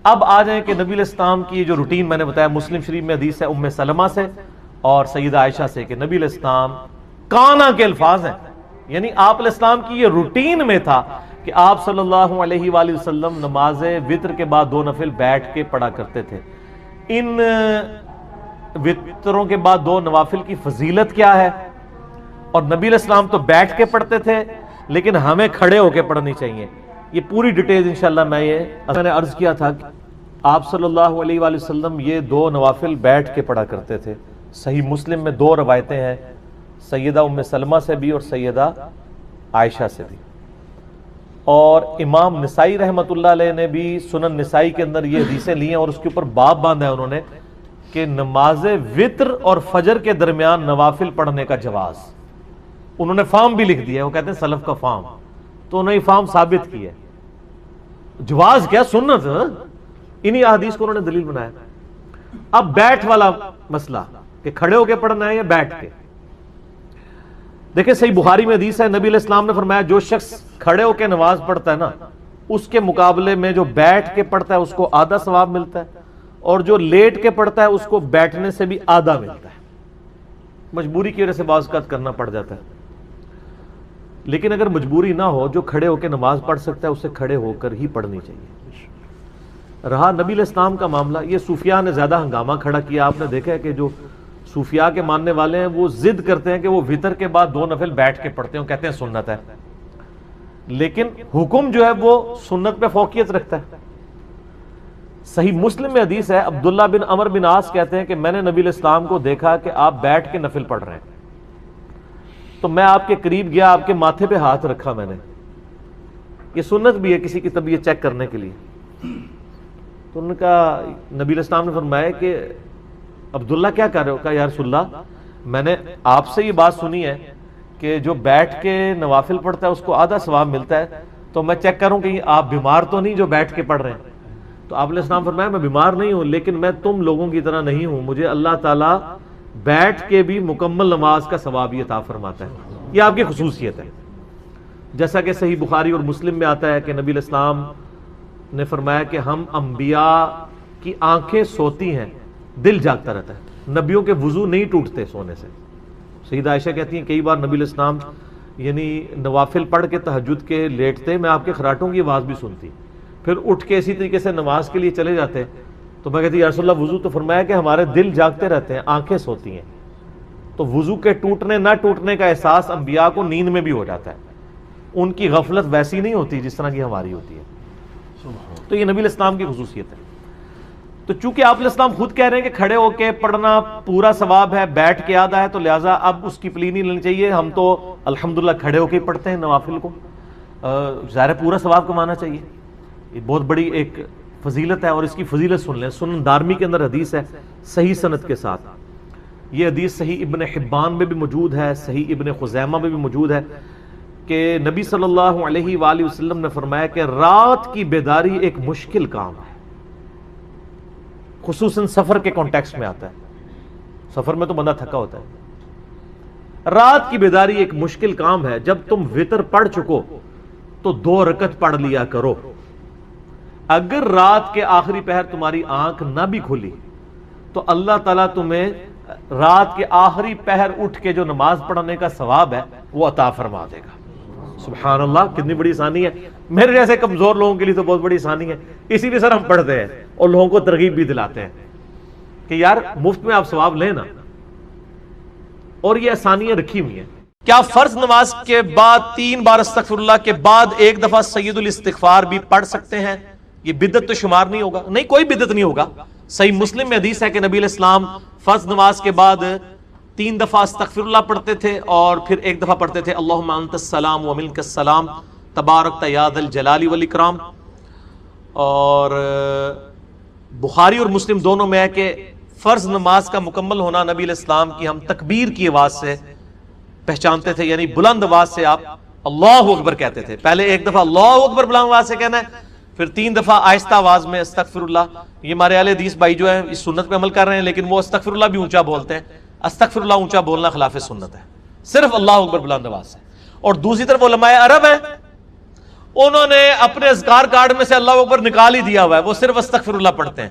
اب آ جائیں کہ نبی علیہ السلام کی جو روٹین میں نے بتایا، مسلم شریف میں حدیث ہے ام سلمہ سے اور سیدہ عائشہ سے کہ نبی علیہ السلام کانا کے الفاظ ہیں، یعنی آپ علیہ السلام کی یہ روٹین میں تھا کہ آپ صلی اللہ علیہ وآلہ وسلم نماز وتر کے بعد 2 نفل بیٹھ کے پڑھا کرتے تھے۔ ان وتروں کے بعد 2 نوافل کی فضیلت کیا ہے؟ اور نبی علیہ السلام تو بیٹھ کے پڑھتے تھے لیکن ہمیں کھڑے ہو کے پڑھنی چاہیے۔ یہ پوری ڈیٹیل انشاءاللہ میں نے عرض کیا تھا کہ آپ صلی اللہ علیہ وآلہ وسلم یہ 2 نوافل بیٹھ کے پڑھا کرتے تھے۔ صحیح مسلم میں 2 روایتیں ہیں، سیدہ ام سلمہ سے بھی اور سیدہ عائشہ سے بھی، اور امام نسائی رحمۃ اللہ علیہ نے بھی سنن نسائی کے اندر یہ حدیثیں لی ہیں اور اس کے اوپر باب باندھا ہے انہوں نے کہ نماز وتر اور فجر کے درمیان نوافل پڑھنے کا جواز۔ انہوں نے فارم بھی لکھ دیا ہے، وہ کہتے ہیں سلف کا فارم، تو انہوں نے فارم ثابت کی ہے۔ جواز کیا، سنت، انہی احادیث کو انہوں نے دلیل بنایا۔ اب بیٹھ والا مسئلہ کہ کھڑے ہو کے پڑھنا ہے یا بیٹھ کے، دیکھیں صحیح بخاری میں حدیث ہے، نبی علیہ السلام نے فرمایا جو شخص کھڑے ہو کے نماز پڑھتا ہے نا، اس کے مقابلے میں جو بیٹھ کے پڑھتا ہے اس کو آدھا ثواب ملتا ہے، اور جو لیٹ کے پڑھتا ہے اس کو بیٹھنے سے بھی آدھا ملتا ہے۔ مجبوری کی وجہ سے بعض اوقات کرنا پڑ جاتا ہے، لیکن اگر مجبوری نہ ہو، جو کھڑے ہو کے نماز پڑھ سکتا ہے اسے کھڑے ہو کر ہی پڑھنی چاہیے۔ رہا نبی علیہ السلام کا معاملہ، یہ صوفیاء نے زیادہ ہنگامہ کھڑا کیا۔ آپ نے دیکھا ہے کہ جو صوفیاء کے ماننے والے ہیں وہ ضد کرتے ہیں کہ وہ وتر کے بعد 2 نفل بیٹھ کے پڑھتے ہیں، کہتے ہیں سنت ہے، لیکن حکم جو ہے وہ سنت پہ فوقیت رکھتا ہے۔ صحیح مسلم میں حدیث ہے، عبداللہ بن عمر بن عاص کہتے ہیں کہ میں نے نبی علیہ السلام کو دیکھا کہ آپ بیٹھ کے نفل پڑھ رہے ہیں، تو میں آپ کے قریب گیا، آپ کے ماتھے پہ ہاتھ رکھا میں نے۔ یہ سنت بھی ہے کسی کی طبیعت چیک کرنے کے لیے۔ تو ان کا نبی علیہ السلام نے فرمایا کہ عبداللہ کیا کر رہے ہو؟ کہا یا رسول اللہ میں نے آپ سے یہ بات سنی ہے کہ جو بیٹھ کے نوافل پڑھتا ہے اس کو آدھا ثواب ملتا ہے، تو میں چیک کروں کہ آپ بیمار تو نہیں جو بیٹھ کے پڑھ رہے ہیں؟ تو آپ علیہ السلام فرمایا میں بیمار نہیں ہوں، لیکن میں تم لوگوں کی طرح نہیں ہوں، مجھے اللہ تعالیٰ بیٹھ کے بھی مکمل نماز کا ثواب عطا فرماتا ہے۔ یہ آپ کی خصوصیت ہے، جیسا کہ صحیح بخاری اور مسلم میں آتا ہے کہ نبی علیہ السلام نے فرمایا کہ ہم انبیاء کی آنکھیں سوتی ہیں، دل جاگتا رہتا ہے، نبیوں کے وضو نہیں ٹوٹتے سونے سے۔ سیدہ عائشہ کہتی ہیں کئی بار نبی علیہ السلام یعنی نوافل پڑھ کے تہجد کے لیٹتے، میں آپ کے خراٹوں کی آواز بھی سنتی، پھر اٹھ کے اسی طریقے سے نماز کے لیے چلے جاتے، تو میں کہتی یا رسول اللہ وضو؟ تو فرمایا کہ ہمارے دل جاگتے رہتے ہیں، آنکھیں سوتی ہیں۔ تو وضو کے ٹوٹنے نہ ٹوٹنے کا احساس انبیاء کو نیند میں بھی ہو جاتا ہے، ان کی غفلت ویسی نہیں ہوتی جس طرح کی ہماری ہوتی ہے۔ تو یہ نبی علیہ السلام کی خصوصیت ہے۔ تو چونکہ آپ علیہ السلام خود کہہ رہے ہیں کہ کھڑے ہو کے پڑھنا پورا ثواب ہے، بیٹھ کے آدھا ہے، تو لہٰذا اب اس کی پلی نہیں لینی چاہیے، ہم تو الحمدللہ کھڑے ہو کے ہی پڑھتے ہیں نوافل کو، ظاہر پورا ثواب کمانا چاہیے۔ یہ بہت بڑی ایک فضیلت ہے، اور اس کی فضیلت سن لیں۔ سنن دارمی کے اندر حدیث ہے صحیح سند کے ساتھ، یہ حدیث صحیح ابن حبان میں بھی موجود ہے، صحیح ابن خزیمہ میں بھی موجود ہے کہ نبی صلی اللہ علیہ وآلہ وسلم نے فرمایا کہ رات کی بیداری ایک مشکل کام ہے، خصوصاً سفر کے کانٹیکسٹ میں آتا ہے، سفر میں تو بندہ تھکا ہوتا ہے۔ رات کی بیداری ایک مشکل کام ہے، جب تم وتر پڑھ چکو تو 2 رکعت پڑھ لیا کرو۔ اگر رات کے آخری پہر تمہاری آنکھ نہ بھی کھلی تو اللہ تعالیٰ تمہیں رات کے آخری پہر اٹھ کے جو نماز پڑھنے کا ثواب ہے وہ عطا فرما دے گا۔ سبحان اللہ، کتنی بڑی آسانی ہے، میرے جیسے کمزور لوگوں کے لیے تو بہت بڑی آسانی ہے، اسی لیے سر ہم پڑھتے ہیں اور لوگوں کو ترغیب بھی دلاتے ہیں کہ یار مفت میں آپ ثواب لیں نا، اور یہ آسانیاں رکھی ہوئی ہیں۔ کیا فرض نماز کے بعد 3 بار استغفر اللہ کے بعد 1 دفعہ سید الاستغفار بھی پڑھ سکتے ہیں؟ یہ بدعت تو شمار نہیں ہوگا؟ نہیں، کوئی بدعت نہیں ہوگا۔ صحیح مسلم میں حدیث ہے کہ نبی علیہ السلام فرض نماز کے بعد 3 دفعہ استغفر اللہ پڑھتے تھے اور پھر 1 دفعہ پڑھتے تھے اللہم انت السلام و منک السلام تبارکت یا ذا الجلال والاکرام۔ اور بخاری اور مسلم دونوں میں ہے کہ فرض نماز کا مکمل ہونا نبی علیہ السلام کی ہم تکبیر کی آواز سے پہچانتے تھے، یعنی بلند آواز سے آپ اللہ اکبر کہتے تھے۔ پہلے 1 دفعہ اللہ اکبر بلند آواز سے کہنا ہے، پھر 3 دفعہ آہستہ آواز میں استغفر اللہ۔ یہ ہمارے اہل حدیث بھائی جو ہیں اس سنت پہ عمل کر رہے ہیں، لیکن وہ استغفر اللہ بھی اونچا بولتے ہیں۔ استغفر اللہ اونچا بولنا خلاف سنت ہے، صرف اللہ اکبر بلند آواز سے۔ اور دوسری طرف علماء عرب ہیں، انہوں نے اپنے اذکار کارڈ میں سے اللہ اکبر نکال ہی دیا ہوا ہے، وہ صرف استغفر اللہ پڑھتے ہیں.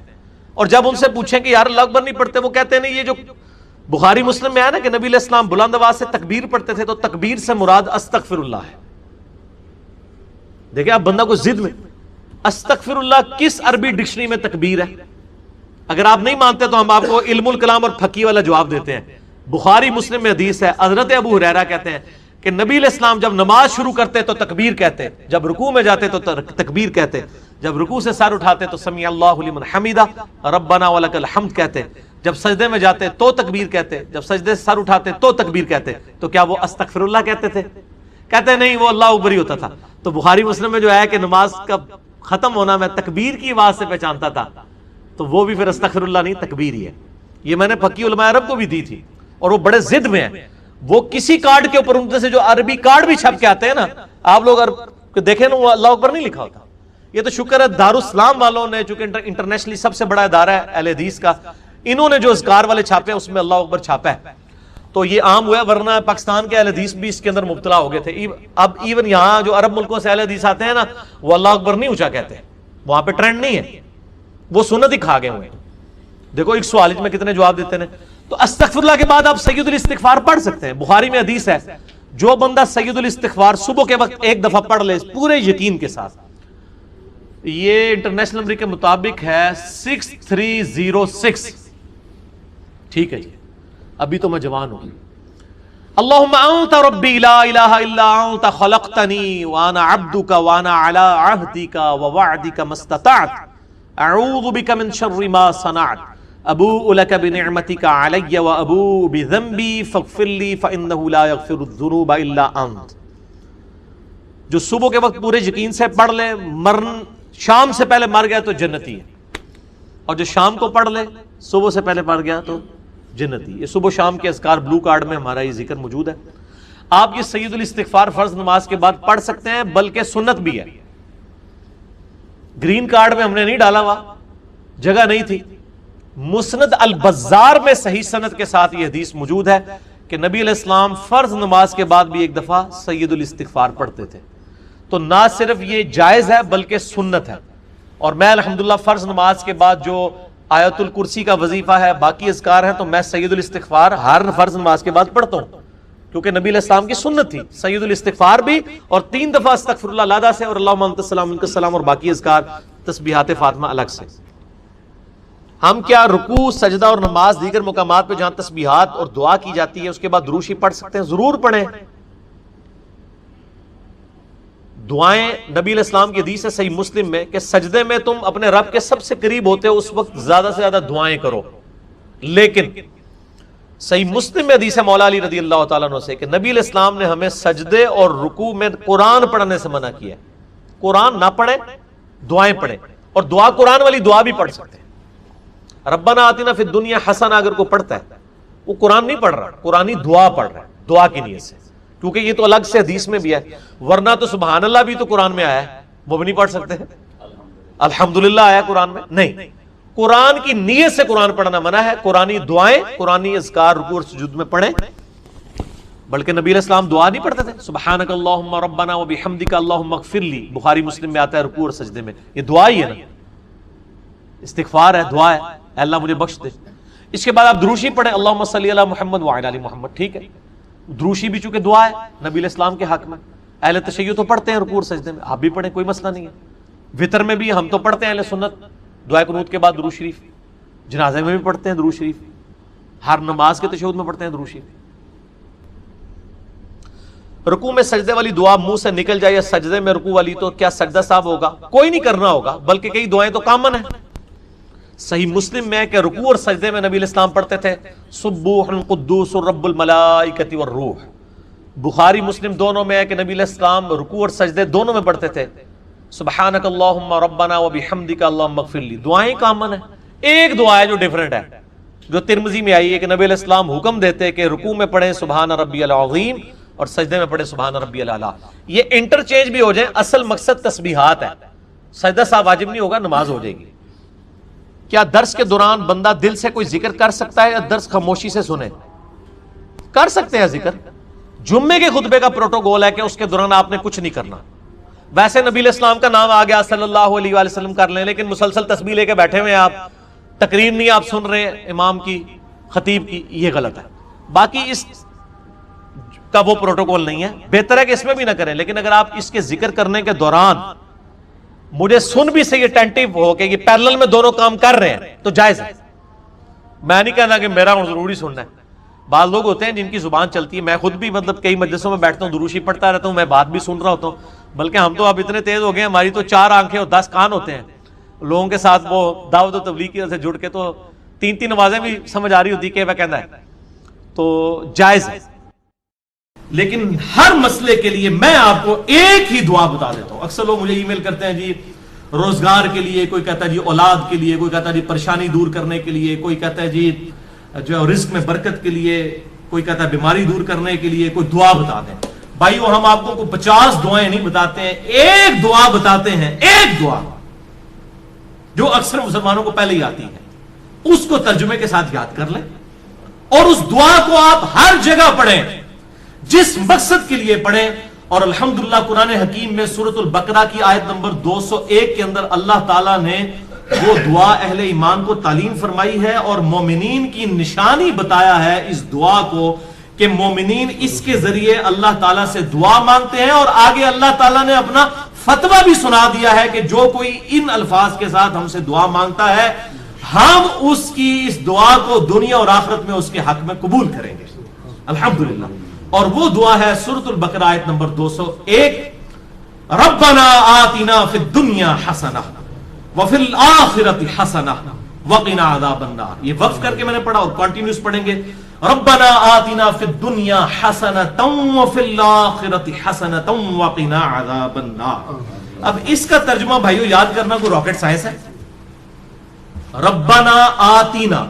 اور جب ان سے پوچھیں کہ یار اللہ اکبر نہیں پڑھتے، وہ کہتے ہیں نہیں، یہ جو بخاری مسلم میں ہے نا کہ نبی علیہ السلام بلند آواز سے تکبیر پڑھتے تھے، تو تکبیر سے مراد استغفر اللہ ہے. دیکھیں آپ بندہ کو ضد میں، استغفر اللہ کس عربی ڈکشنری میں تکبیر ہے؟ اگر آپ نہیں مانتے تو ہم آپ کو علم الکلام اور فقہ والا جواب دیتے ہیں. بخاری مسلم میں حدیث ہے، حضرت ابو ہریرہ کہتے ہیں کہ نبی علیہ السلام جب نماز شروع کرتے تو تکبیر کہتے، جب رکوع میں جاتے تو تکبیر کہتے، جب رکوع سے سر اٹھاتے تو سمیع اللہ لمن حمیدہ ربنا ولک الحمد کہتے، جب سجدے میں جاتے تو تکبیر کہتے، جب سجدے سے سر اٹھاتے تو تکبیر کہتے. تو کیا وہ استغفر اللہ کہتے تھے؟ کہتے نہیں، وہ اللہ اکبر ہی ہوتا تھا. تو بخاری مسلم میں جو ہے کہ نماز کا ختم ہونا میں تکبیر کی آواز سے پہچانتا تھا، تو وہ بھی پھر استغفر اللہ نہیں، تکبیر ہی ہے. یہ میں نے فقی علماء عرب کو بھی دی تھی، اور وہ بڑے ضد میں ہیں. وہ کسی کارڈ کے اوپر ان سے جو عربی کارڈ بھی چھپ کے آتے ہیں نا، آپ لوگ دیکھیں نا، وہ اللہ اکبر نہیں لکھا ہوتا. یہ تو شکر ہے دارالاسلام والوں نے، چونکہ انٹرنیشنلی سب سے بڑا ادارہ ہے اہل حدیث کا، انہوں نے جو اذکار والے چھاپے ہیں اس میں اللہ اکبر چھاپا ہے، تو یہ عام ہوا ہے. ورنہ پاکستان کے اہل حدیث بھی اس کے اندر مبتلا ہو گئے تھے. اب ایون یہاں جو عرب ملکوں سے اہل حدیث آتے ہیں نا، وہ اللہ اکبر نہیں اونچا کہتے، وہاں پہ ٹرینڈ نہیں ہے، وہ سنت ہی کھا گئے ہوئے. دیکھو ایک سوال میں کتنے جواب دیتے ہیں. تو استغفر اللہ کے بعد آپ سید الاستغفار پڑھ سکتے ہیں. بخاری میں حدیث ہے، جو بندہ سید الاستغفار صبح کے وقت ایک دفعہ پڑھ لے پورے یقین کے ساتھ، یہ انٹرنیشنل نمبر کے مطابق ہے 6306. ٹھیک ہے جی، ابھی تو میں جوان ہوں. اللہم انت ربی لا الہ الا انت خلقتنی وانا عبدک وانا علی عہدک ووعدک ما استطعت اعوذ بک من شر ما صنعت ابوء لک بنعمتک علی وابوء بذنبی فاغفر لی فانہ لا یغفر الذنوب الا انت. جو صبح کے وقت پورے یقین سے پڑھ لے، شام سے پہلے مر گیا تو جنتی ہے، اور جو شام کو پڑھ لے صبح سے پہلے مر گیا تو جنتی. یہ صبح شام کے اذکار بلو کارڈ میں ہمارا یہ ذکر موجود ہے. آپ یہ سید الاستغفار فرض نماز کے بعد پڑھ سکتے ہیں، بلکہ سنت بھی ہے. گرین کارڈ میں ہم نے نہیں ڈالا ہوا، جگہ نہیں تھی. مسند البزار میں صحیح سند کے ساتھ یہ حدیث موجود ہے کہ نبی علیہ السلام فرض نماز کے بعد بھی ایک دفعہ سید الاستغفار پڑھتے تھے. تو نہ صرف یہ جائز ہے بلکہ سنت ہے. اور میں الحمدللہ فرض نماز کے بعد جو آیت الکرسی کا وظیفہ ہے، باقی اذکار ہیں، تو میں سید الاستغفار ہر فرض نماز کے بعد پڑھتا ہوں، کیونکہ نبی علیہ السلام کی سنت تھی سید الاستغفار بھی، اور 3 دفعہ استغفر اللہ علیہ سے، اور اللہم انت السلام منک السلام، اور باقی اذکار تسبیحات فاطمہ الگ سے. ہم کیا رکوع، سجدہ اور نماز دیگر مقامات پہ جہاں تسبیحات اور دعا کی جاتی ہے اس کے بعد درود شریف پڑھ سکتے ہیں؟ ضرور پڑھیں. دعائیں نبی علیہ السلام کی حدیث ہے صحیح مسلم میں کہ سجدے میں تم اپنے رب کے سب سے قریب ہوتے ہو، اس وقت زیادہ سے زیادہ دعائیں کرو. لیکن صحیح مسلم میں حدیث ہے مولا علی رضی اللہ تعالیٰ عنہ سے کہ نبی علیہ السلام نے ہمیں سجدے اور رکوع میں قرآن پڑھنے سے منع کیا ہے. قرآن نہ پڑھیں، دعائیں پڑھیں، اور دعا قرآن والی دعا بھی پڑھ سکتے ہیں. ربنا آتنا فی الدنیا حسنہ اگر کوئی پڑھتا ہے، وہ قرآن نہیں پڑھ رہا، قرآنی دعا پڑھ رہا ہے، دعا کی نیت سے، کیونکہ یہ تو الگ سے حدیث میں بھی ہے. ورنہ تو سبحان اللہ بھی تو قرآن میں آیا ہے، وہ بھی نہیں پڑھ سکتے ہیں. الحمدللہ آیا قرآن میں نہیں. قرآن کی نیت سے قرآن پڑھنا منع ہے. قرآنی دعائیں، قرآنی اذکار رکوع اور سجود میں پڑھیں. بلکہ نبی علیہ السلام دعا نہیں پڑھتے تھے، سبحانک اللہم ربنا وبحمدک اللہم اغفر لی، بخاری مسلم میں آتا ہے رکوع اور سجدے میں. یہ دعا ہی ہے نا، استغفار ہے، دعا ہے، اے اللہ مجھے بخش دے. اس کے بعد آپ درود شریف پڑھیں، اللہم صلی علی محمد وعلی آل محمد. ٹھیک ہے، درود شریف بھی چونکہ دعا ہے نبی علیہ السلام کے حق میں. اہل تشیع تو پڑھتے ہیں رکوع اور سجدے میں، آپ بھی پڑھیں، کوئی مسئلہ نہیں ہے. وطر میں بھی ہم تو پڑھتے ہیں اہل سنت، دعائے قنوت کے بعد درود شریف. جنازے میں بھی پڑھتے ہیں درود شریف، ہر نماز کے تشہد میں پڑھتے ہیں درود شریف. رکوع میں سجدے والی دعا منہ سے نکل جائے یا سجدے میں رکوع والی، تو کیا سجدہ صاحب ہوگا؟ کوئی نہیں کرنا ہوگا، بلکہ کئی دعائیں تو کامن ہیں. صحیح مسلم میں کہ رکوع اور سجدے میں نبی علیہ السلام پڑھتے تھے سبوح قدوس رب الملائکۃ والروح. بخاری مسلم دونوں میں ہے کہ نبی علیہ السلام رکوع اور سجدے دونوں میں پڑھتے تھے سبحانک اللہم ربنا وبحمدک اللہم اغفر لی. دعائیں کامن ہیں. ایک دعا ہے جو ڈیفرنٹ ہے، جو ترمذی میں آئی ہے کہ نبی علیہ السلام حکم دیتے کہ رکوع میں پڑھیں سبحان ربی العظیم اور سجدے میں پڑھیں سبحان ربی الاعلیٰ. یہ انٹرچینج بھی ہو جائیں، اصل مقصد تسبیحات ہے. سجدہ صاحب واجب نہیں ہوگا، نماز ہو جائے گی. کیا درس کے دوران بندہ دل سے کوئی ذکر کر سکتا ہے یا درس خاموشی سے سنے؟ کر سکتے ہیں ذکر. جمعے کے خطبے کا پروٹوکول ہے کہ اس کے دوران آپ نے کچھ نہیں کرنا. ویسے نبی علیہ السلام کا نام آ گیا صلی اللہ علیہ وآلہ وسلم کر لیں، لیکن مسلسل تسبیح لے کے بیٹھے ہوئے ہیں آپ، تقریر نہیں آپ سن رہے امام کی، خطیب کی، یہ غلط ہے۔ باقی اس کا وہ پروٹوکول نہیں ہے، بہتر ہے کہ اس میں بھی نہ کریں، لیکن اگر آپ اس کے ذکر کرنے کے دوران مجھے سن بھی صحیح اٹینٹیو ہو کہ یہ پیرلل میں دونوں کام کر رہے ہیں تو جائز ہے۔ میں نہیں کہنا کہ میرا ضروری سننا ہے، بعض لوگ ہوتے ہیں جن کی زبان چلتی ہے، میں خود بھی مطلب کئی مجلسوں میں بیٹھتا ہوں، دروشی پڑھتا رہتا ہوں، میں بات بھی سن رہا ہوتا ہوں، بلکہ ہم تو اب اتنے تیز ہو گئے ہیں، ہماری تو 4 آنکھیں اور 10 کان ہوتے ہیں، لوگوں کے ساتھ وہ دعوت و تبلیغ کی وجہ سے جڑ کے تو 3 نمازیں بھی سمجھ آ رہی ہوتی کہ وہ کہنا ہے، تو جائز ہے۔ لیکن ہر مسئلے کے لیے میں آپ کو ایک ہی دعا بتا دیتا ہوں۔ اکثر لوگ مجھے ای میل کرتے ہیں جی روزگار کے لیے، کوئی کہتا ہے جی اولاد کے لیے، کوئی کہتا ہے جی پریشانی دور کرنے کے لیے، کوئی کہتا ہے جی جو رزق میں برکت کے لیے، کوئی کہتا ہے بیماری دور کرنے کے لیے کوئی دعا بتا دیں۔ بھائیو ہم آپ کو 50 دعائیں نہیں بتاتے ہیں، ایک دعا بتاتے ہیں، ایک دعا جو اکثر مسلمانوں کو پہلے ہی آتی ہے، اس کو ترجمے کے ساتھ یاد کر لیں اور اس دعا کو آپ ہر جگہ پڑھیں، جس مقصد کے لیے پڑھیں۔ اور الحمدللہ قرآن حکیم میں سورۃ البقرہ کی آیت نمبر 201 کے اندر اللہ تعالیٰ نے وہ دعا اہل ایمان کو تعلیم فرمائی ہے اور مومنین کی نشانی بتایا ہے اس دعا کو کہ مومنین اس کے ذریعے اللہ تعالیٰ سے دعا مانگتے ہیں، اور آگے اللہ تعالیٰ نے اپنا فتویٰ بھی سنا دیا ہے کہ جو کوئی ان الفاظ کے ساتھ ہم سے دعا مانگتا ہے ہم اس کی اس دعا کو دنیا اور آخرت میں اس کے حق میں قبول کریں گے، الحمدللہ۔ اور وہ دعا ہے سورۃ البقرہ آیت نمبر 201، ربنا آتنا فی الدنیا حسنہ وفی الآخرۃ حسنہ وقنا عذاب النار۔ یہ وقف کر کے میں نے پڑھا اور کنٹینیوس پڑھیں گے، ربنا آتنا فی الدنیا حسنۃ وفی الآخرۃ حسنۃ وقنا عذاب النار۔ اب اس کا ترجمہ بھائیو یاد کرنا کوئی راکٹ سائنس ہے؟ ربنا آتینا،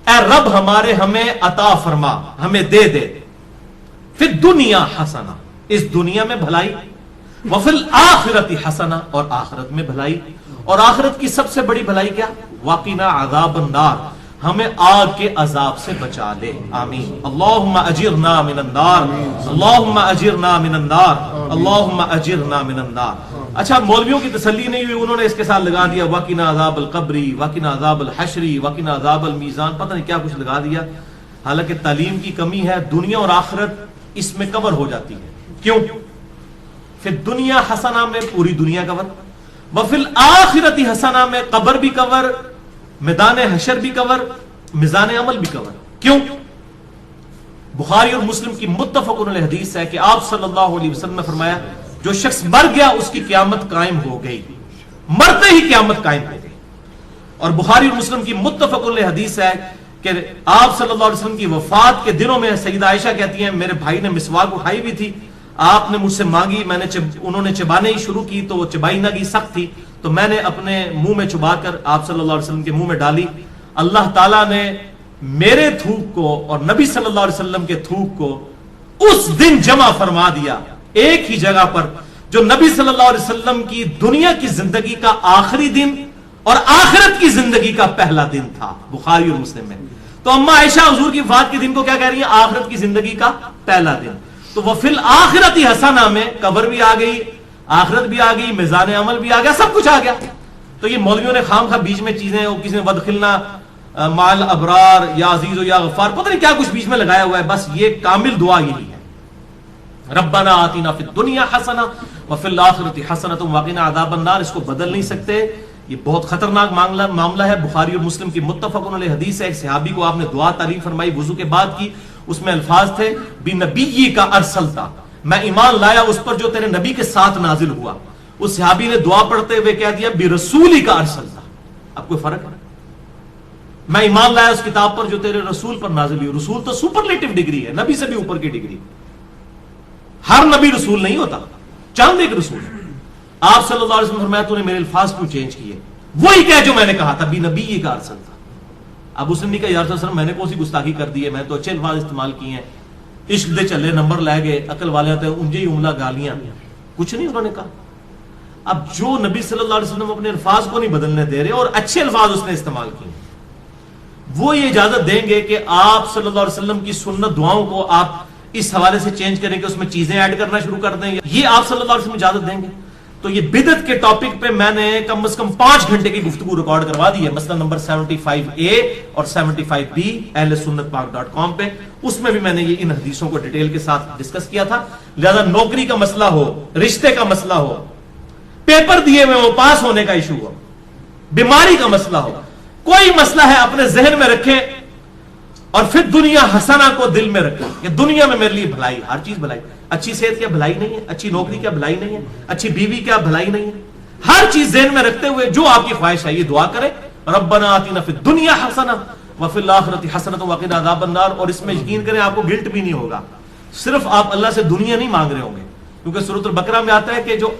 اے رب ہمارے ہمیں عطا فرما، ہمیں دے دے، فی الدنیا حسنہ، اس دنیا میں بھلائی، وفی الآخرۃ حسنہ، اور آخرت میں بھلائی، اور آخرت کی سب سے بڑی بھلائی کیا؟ وقنا عذاب النار، ہمیں آگ کے عذاب سے بچا لے، آمین۔ اللہم اجرنا من النار، اللہم اجرنا من النار، اللہم اجرنا من النار۔ اچھا مولویوں کی تسلی نہیں ہوئی، انہوں نے اس کے ساتھ لگا دیا وقنا عذاب القبر، وقنا عذاب الحشر، وقنا عذاب المیزان، پتہ نہیں کیا کچھ لگا دیا، حالانکہ تعلیم کی کمی ہے، دنیا اور آخرت اس میں کور ہو جاتی ہے۔ کیوں؟ پھر دنیا حسنہ میں پوری دنیا کور، وفی الآخرۃ حسنہ میں قبر بھی کور، میدان حشر بھی کور، میزان عمل بھی کور۔ کیوں؟ بخاری اور مسلم کی متفق علیہ حدیث ہے کہ آپ صلی اللہ علیہ وسلم نے فرمایا جو شخص مر گیا اس کی قیامت قائم ہو گئی، مرتے ہی قیامت قائم ہو گئی۔ اور بخاری اور مسلم کی متفق علیہ حدیث ہے کہ آپ صلی اللہ علیہ وسلم کی وفات کے دنوں میں سیدہ عائشہ کہتی ہیں میرے بھائی نے مسواک اٹھائی ہوئی تھی، آپ نے مجھ سے مانگی، میں نے انہوں نے چبانے ہی شروع کی تو وہ چبائی نہ گئی، سخت تھی، تو میں نے اپنے منہ میں چبا کر آپ صلی اللہ علیہ وسلم کے منہ میں ڈالی، اللہ تعالیٰ نے میرے تھوک کو اور نبی صلی اللہ علیہ وسلم کے تھوک کو اس دن جمع فرما دیا ایک ہی جگہ پر، جو نبی صلی اللہ علیہ وسلم کی دنیا کی زندگی کا آخری دن اور آخرت کی زندگی کا پہلا دن تھا، بخاری اور مسلم میں۔ تو اما عائشہ حضور کی وفات کے دن کو کیا کہہ رہی ہیں؟ آخرت کی زندگی کا پہلا دن۔ تو وہ فی الآخرۃ حسنہ میں قبر بھی آ گئی، آخرت بھی آ گئی، میزان عمل بھی آ گیا، سب کچھ آ گیا۔ تو یہ مولویوں نے خام خواہ بیچ میں چیزیں، وہ کسی نے ودخلنا مال ابرار یا عزیز و یا غفار، پتہ نہیں کیا کچھ بیچ میں لگایا ہوا ہے، بس یہ کامل دعا یہی ہے، ربنا آتنا فی الدنیا حسنہ وفی الآخرۃ حسنۃ وقنا عذاب النار۔ اس کو بدل نہیں سکتے، یہ بہت خطرناک معاملہ ہے۔ بخاری اور مسلم کی متفق علیہ حدیث ہے، ایک صحابی کو آپ نے دعا تعلیم فرمائی وضو کے بعد کی، اس میں الفاظ تھے بنبی کا ارسلتا، میں ایمان لایا اس پر جو تیرے نبی کے ساتھ نازل ہوا۔ اس صحابی نے دعا پڑھتے ہوئے کہہ دیا برسولی کا ارسلتا۔ اب کوئی فرق ہے؟ میں ایمان لایا اس کتاب پر جو تیرے رسول پر نازل ہوئی۔ رسول تو سپرلیٹو ڈگری ہے، نبی سے بھی اوپر کی ڈگری، ہر نبی رسول نہیں ہوتا، چاند ایک رسول ہے۔ آپ صلی اللہ علیہ وسلم فرمایا تو نے میرے الفاظ کیوں چینج کیے؟ وہی کہہ جو میں نے کہا تھا بنبی کا ارسل تھا۔ اب اس نے نہیں کہا یا رسول اللہ میں نے کون سی گستاخی کر دی ہے، میں تو اچھے الفاظ استعمال کیے ہیں، عشق دے چلے نمبر لے گئے، عقل والے ہوتے ہیں انجے ہی عملہ گالیاں، کچھ نہیں انہوں نے کہا۔ اب جو نبی صلی اللہ علیہ وسلم اپنے الفاظ کو نہیں بدلنے دے رہے اور اچھے الفاظ اس نے استعمال کیے، وہ یہ اجازت دیں گے کہ آپ صلی اللہ علیہ وسلم کی سنت دعاؤں کو آپ اس حوالے سے چینج کریں کہ اس میں چیزیں ایڈ کرنا شروع کر دیں، یہ آپ صلی اللہ علیہ وسلم اجازت دیں گے؟ تو یہ بدعت کے ٹاپک پہ میں نے کم از کم 5 گھنٹے کی گفتگو ریکارڈ کروا دی ہے، مسئلہ نمبر 75A اور 75B ahlsunnatpak.com پہ. اس میں بھی میں نے یہ ان حدیثوں کو ڈیٹیل کے ساتھ ڈسکس کیا تھا. لہذا نوکری کا مسئلہ ہو، رشتے کا مسئلہ ہو، پیپر دیے ہوئے ہو، پاس ہونے کا ایشو ہو، بیماری کا مسئلہ ہو، کوئی مسئلہ ہے اپنے ذہن میں رکھیں اور پھر دنیا حسنہ کو دل میں رکھیں کہ دنیا میں میرے لیے بھلائی، ہر چیز بھلائی. اچھی صحت کیا بھلائی نہیں ہے؟ اچھی نوکری کیا بھلائی نہیں ہے؟ اچھی بیوی کیا بھلائی نہیں ہے؟ ہر چیز ذہن میں رکھتے ہوئے جو آپ کی خواہش ہے یہ دعا کریں، ربنا آتنا فی الدنیا حسنہ وفی الآخرۃ حسنۃ وقنا عذاب النار. اور اس میں یقین کریں آپ کو گلٹ بھی نہیں ہوگا. صرف آپ اللہ سے دنیا نہیں مانگ رہے ہوں گے، کیونکہ سورۃ البقرہ میں آتا ہے کہ جو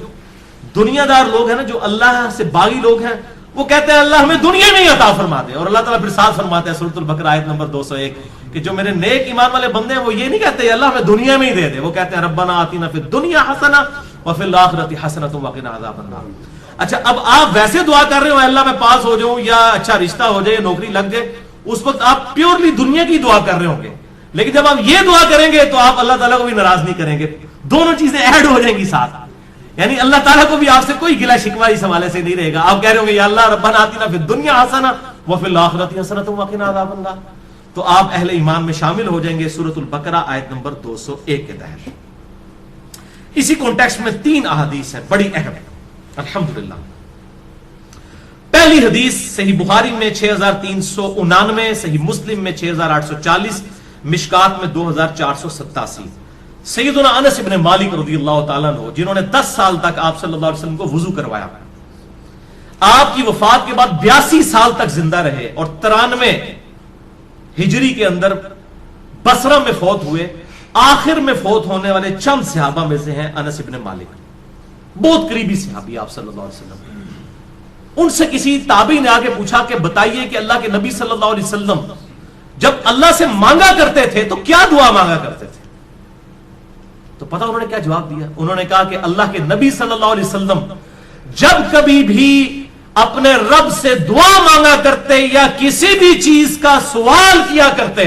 دنیا دار لوگ ہیں نا، جو اللہ سے باغی لوگ ہیں، وہ کہتے ہیں اللہ ہمیں دنیا میں ہی عطا فرما دے. اور اللہ تعالیٰ پھر ساتھ فرماتا ہے سورۃ البقرہ آیت نمبر 201 کہ جو میرے نیک ایمان والے بندے ہیں وہ یہ نہیں کہتے اللہ ہمیں دنیا میں ہی دے دے، وہ کہتے ہیں ربنا آتنا فی الدنیا حسنہ وفی الآخرۃ حسنۃ وقنا عذاب النار. اچھا اب آپ ویسے دعا کر رہے ہو اللہ میں پاس ہو جاؤں یا اچھا رشتہ ہو جائے یا نوکری لگ جائے، اس وقت آپ پیورلی دنیا کی دعا کر رہے ہوں گے. لیکن جب آپ یہ دعا کریں گے تو آپ اللہ تعالیٰ کو بھی ناراض نہیں کریں گے، دونوں چیزیں ایڈ ہو جائیں گی ساتھ. یعنی اللہ تعالیٰ کو بھی آپ سے کوئی گلہ شکوہ اس حوالے سے نہیں رہے گا. آپ کہہ رہے ہوں گے یا اللہ ربنا آتنا فی الدنیا حسنہ وفی الآخرۃ حسنۃ وقنا عذاب النار، تو آپ اہل ایمان میں شامل ہو جائیں گے سورۃ البقرہ آیت نمبر 201 کے تحت. اسی کانٹیکسٹ میں 3 احادیث ہیں بڑی اہم الحمدللہ. پہلی حدیث صحیح بخاری میں 6399، صحیح مسلم میں 6840، مشکات میں 2487. سیدنا انس بن مالک رضی اللہ تعالیٰ عنہ جنہوں نے 10 سال تک آپ صلی اللہ علیہ وسلم کو وضو کروایا، آپ کی وفات کے بعد 82 سال تک زندہ رہے اور 93 ہجری کے اندر بصرہ میں فوت ہوئے. آخر میں فوت ہونے والے چند صحابہ میں سے ہیں انس بن مالک، بہت قریبی صحابی آپ صلی اللہ علیہ وسلم. ان سے کسی تابعی نے آگے پوچھا کہ بتائیے کہ اللہ کے نبی صلی اللہ علیہ وسلم جب اللہ سے مانگا کرتے تھے تو کیا دعا مانگا کرتے تھے؟ تو پتہ انہوں نے کیا جواب دیا؟ انہوں نے کہا کہ اللہ کے نبی صلی اللہ علیہ وسلم جب کبھی بھی اپنے رب سے دعا مانگا کرتے یا کسی بھی چیز کا سوال کیا کرتے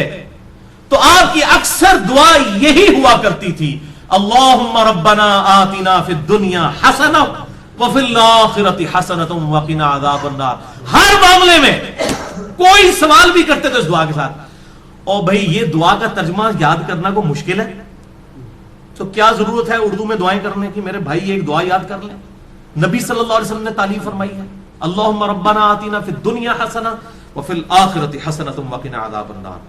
تو آپ کی اکثر دعا یہی ہوا کرتی تھی، اللہم ربنا آتنا فی الدنیا حسنہ وفی الآخرۃ حسنۃ وقنا عذاب النار. ہر معاملے میں کوئی سوال بھی کرتے تو اس دعا کے ساتھ. اور بھائی یہ دعا کا ترجمہ یاد کرنا کو مشکل ہے تو کیا ضرورت ہے اردو میں دعائیں کرنے کی؟ میرے بھائی ایک دعا یاد کر لیں، نبی صلی اللہ علیہ وسلم نے تعلیم فرمائی ہے، اللہم ربنا آتنا فی الدنیا حسنہ وفی الآخرۃ حسنۃ وقنا عذاب النار.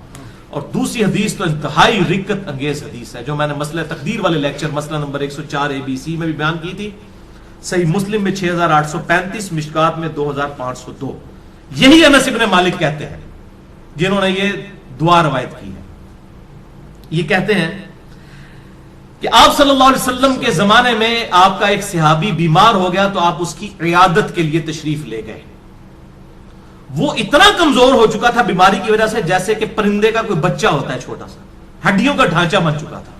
اور دوسری حدیث تو انتہائی رقت انگیز حدیث ہے جو میں نے مسئلہ تقدیر والے لیکچر مسئلہ نمبر 104 ABC میں بھی بیان کی تھی. صحیح مسلم میں 6835، مشکات میں 2502. یہی انس بن مالک کہتے ہیں جنہوں نے یہ دعا روایت کی ہے. یہ کہتے ہیں کہ آپ صلی اللہ علیہ وسلم کے زمانے میں آپ کا ایک صحابی بیمار ہو گیا تو آپ اس کی عیادت کے لیے تشریف لے گئے. وہ اتنا کمزور ہو چکا تھا بیماری کی وجہ سے جیسے کہ پرندے کا کوئی بچہ ہوتا ہے چھوٹا سا، ہڈیوں کا ڈھانچہ بن چکا تھا.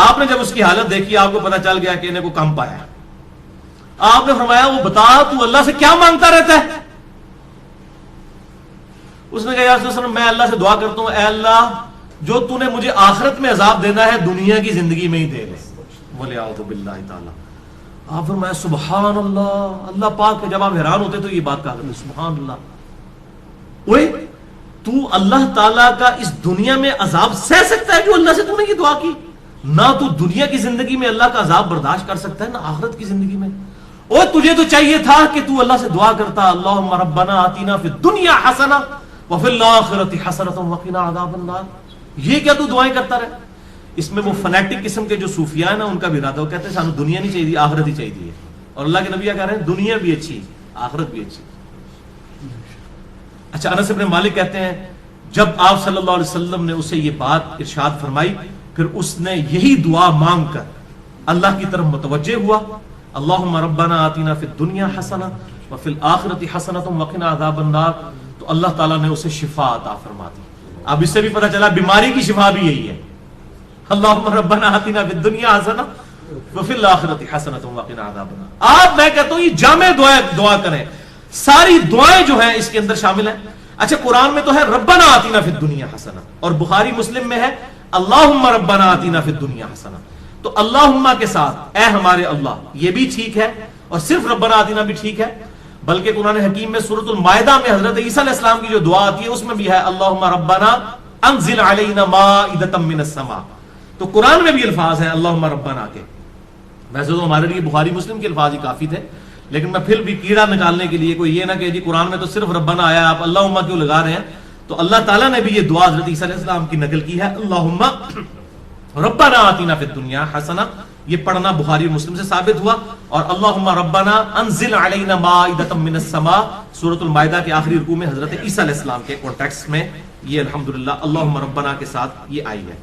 آپ نے جب اس کی حالت دیکھی آپ کو پتا چل گیا کہ انہیں کو کم پایا. آپ نے فرمایا وہ بتا تو اللہ سے کیا مانگتا رہتا ہے؟ اس نے کہا یا رسول اللہ میں اللہ سے دعا کرتا ہوں اے اللہ جو تو نے مجھے آخرت میں عذاب دینا ہے دنیا کی زندگی میں ہی دے لے. بولے اعوذ باللہ تعالی. آپ فرمایا سبحان اللہ، اللہ پاک. جب آپ حیران ہوتے تو یہ بات کہا کرتے سبحان اللہ. اوے تو اللہ تعالیٰ کا اس دنیا میں عذاب سہ سکتا ہے جو اللہ سے تو نے یہ دعا کی؟ نہ تو دنیا کی زندگی میں اللہ کا عذاب برداشت کر سکتا ہے نہ آخرت کی زندگی میں. اور تجھے تو چاہیے تھا کہ تو اللہ سے دعا کرتا اللہم ربنا آتنا فی الدنیا حسنہ وفی الآخرۃ حسنۃ وقنا عذاب النار. یہ کیا تو دعائیں کرتا رہے؟ اس میں وہ فنیٹک قسم کے جو صوفیاء ہیں نا ان کا بھی ارادہ، وہ کہتے ہیں سانو دنیا نہیں چاہیے آخرت ہی چاہیے. اور اللہ کے نبی کیا کہہ رہے ہیں دنیا بھی اچھی آخرت بھی اچھی. اچھا انس بن مالک کہتے ہیں جب آپ صلی اللہ علیہ وسلم نے اسے یہ بات ارشاد فرمائی پھر اس نے یہی دعا مانگ کر اللہ کی طرف متوجہ ہوا، اللہم ربنا آتنا فی الدنیا حسنہ وفی الآخرۃ حسنۃ وقنا عذاب النار. تو اللہ تعالیٰ نے اسے شفا عطا فرما دی. اب اس سے بھی پتہ چلا بیماری کی شفا بھی یہی ہے، اللہم ربنا آتنا فی الدنیا حسنہ وفی الآخرۃ حسنۃ وقنا عذاب النار. آپ میں کہتا ہوں یہ جامع دعا کریں، ساری دعائیں جو ہیں اس کے اندر شامل ہیں. اچھا قرآن میں تو ہے ربنا آتنا فی الدنیا حسنہ اور بخاری مسلم میں ہے اللہم ربنا آتنا فی الدنیا حسنہ. تو اللہم کے ساتھ اے ہمارے اللہ یہ بھی ٹھیک ہے، اور صرف ربنا آتینا بھی ٹھیک ہے، بلکہ قرآن حکیم میں سورۃ المائدہ میں حضرت عیسیٰ علیہ السلام کی جو دعا آتی ہے اس میں بھی ہے اللہم ربنا انزل علینا مائدۃ من السماء. تو قرآن میں بھی الفاظ ہیں اللہم ربنا کے. ویسے تو ہمارے لیے بخاری مسلم کے الفاظ ہی کافی تھے، لیکن میں پھر بھی کیڑا نکالنے کے لیے کوئی یہ نہ کہ جی قرآن میں تو صرف ربنا آیا آپ اللہم کیوں لگا رہے ہیں. تو اللہ تعالیٰ نے بھی یہ دعا حضرت عیسیٰ علیہ السلام کی نقل کی ہے اللہم ربنا آتینا فی الدنیا حسنہ. یہ پڑھنا بخاری اور مسلم سے ثابت ہوا. اور اللہم ربنا انزل علینا مائدۃ من السماء سورۃ المائدہ کے آخری رکوع میں حضرت عیسیٰ علیہ السلام کے کانٹیکسٹ میں یہ الحمدللہ اللہم ربنا کے ساتھ یہ آئی ہے.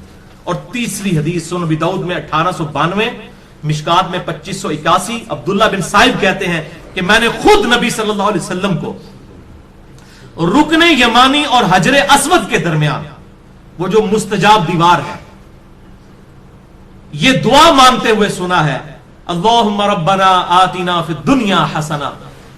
اور تیسری حدیث سنن ابی داؤد میں 1892، مشکات میں 2581، عبداللہ بن صائب کہتے ہیں کہ میں نے خود نبی صلی اللہ علیہ وسلم کو رکن یمانی اور حجر اسود کے درمیان وہ جو مستجاب دیوار ہے یہ دعا مانگتے ہوئے سنا ہے اللہم ربنا آتنا فی الدنیا حسنہ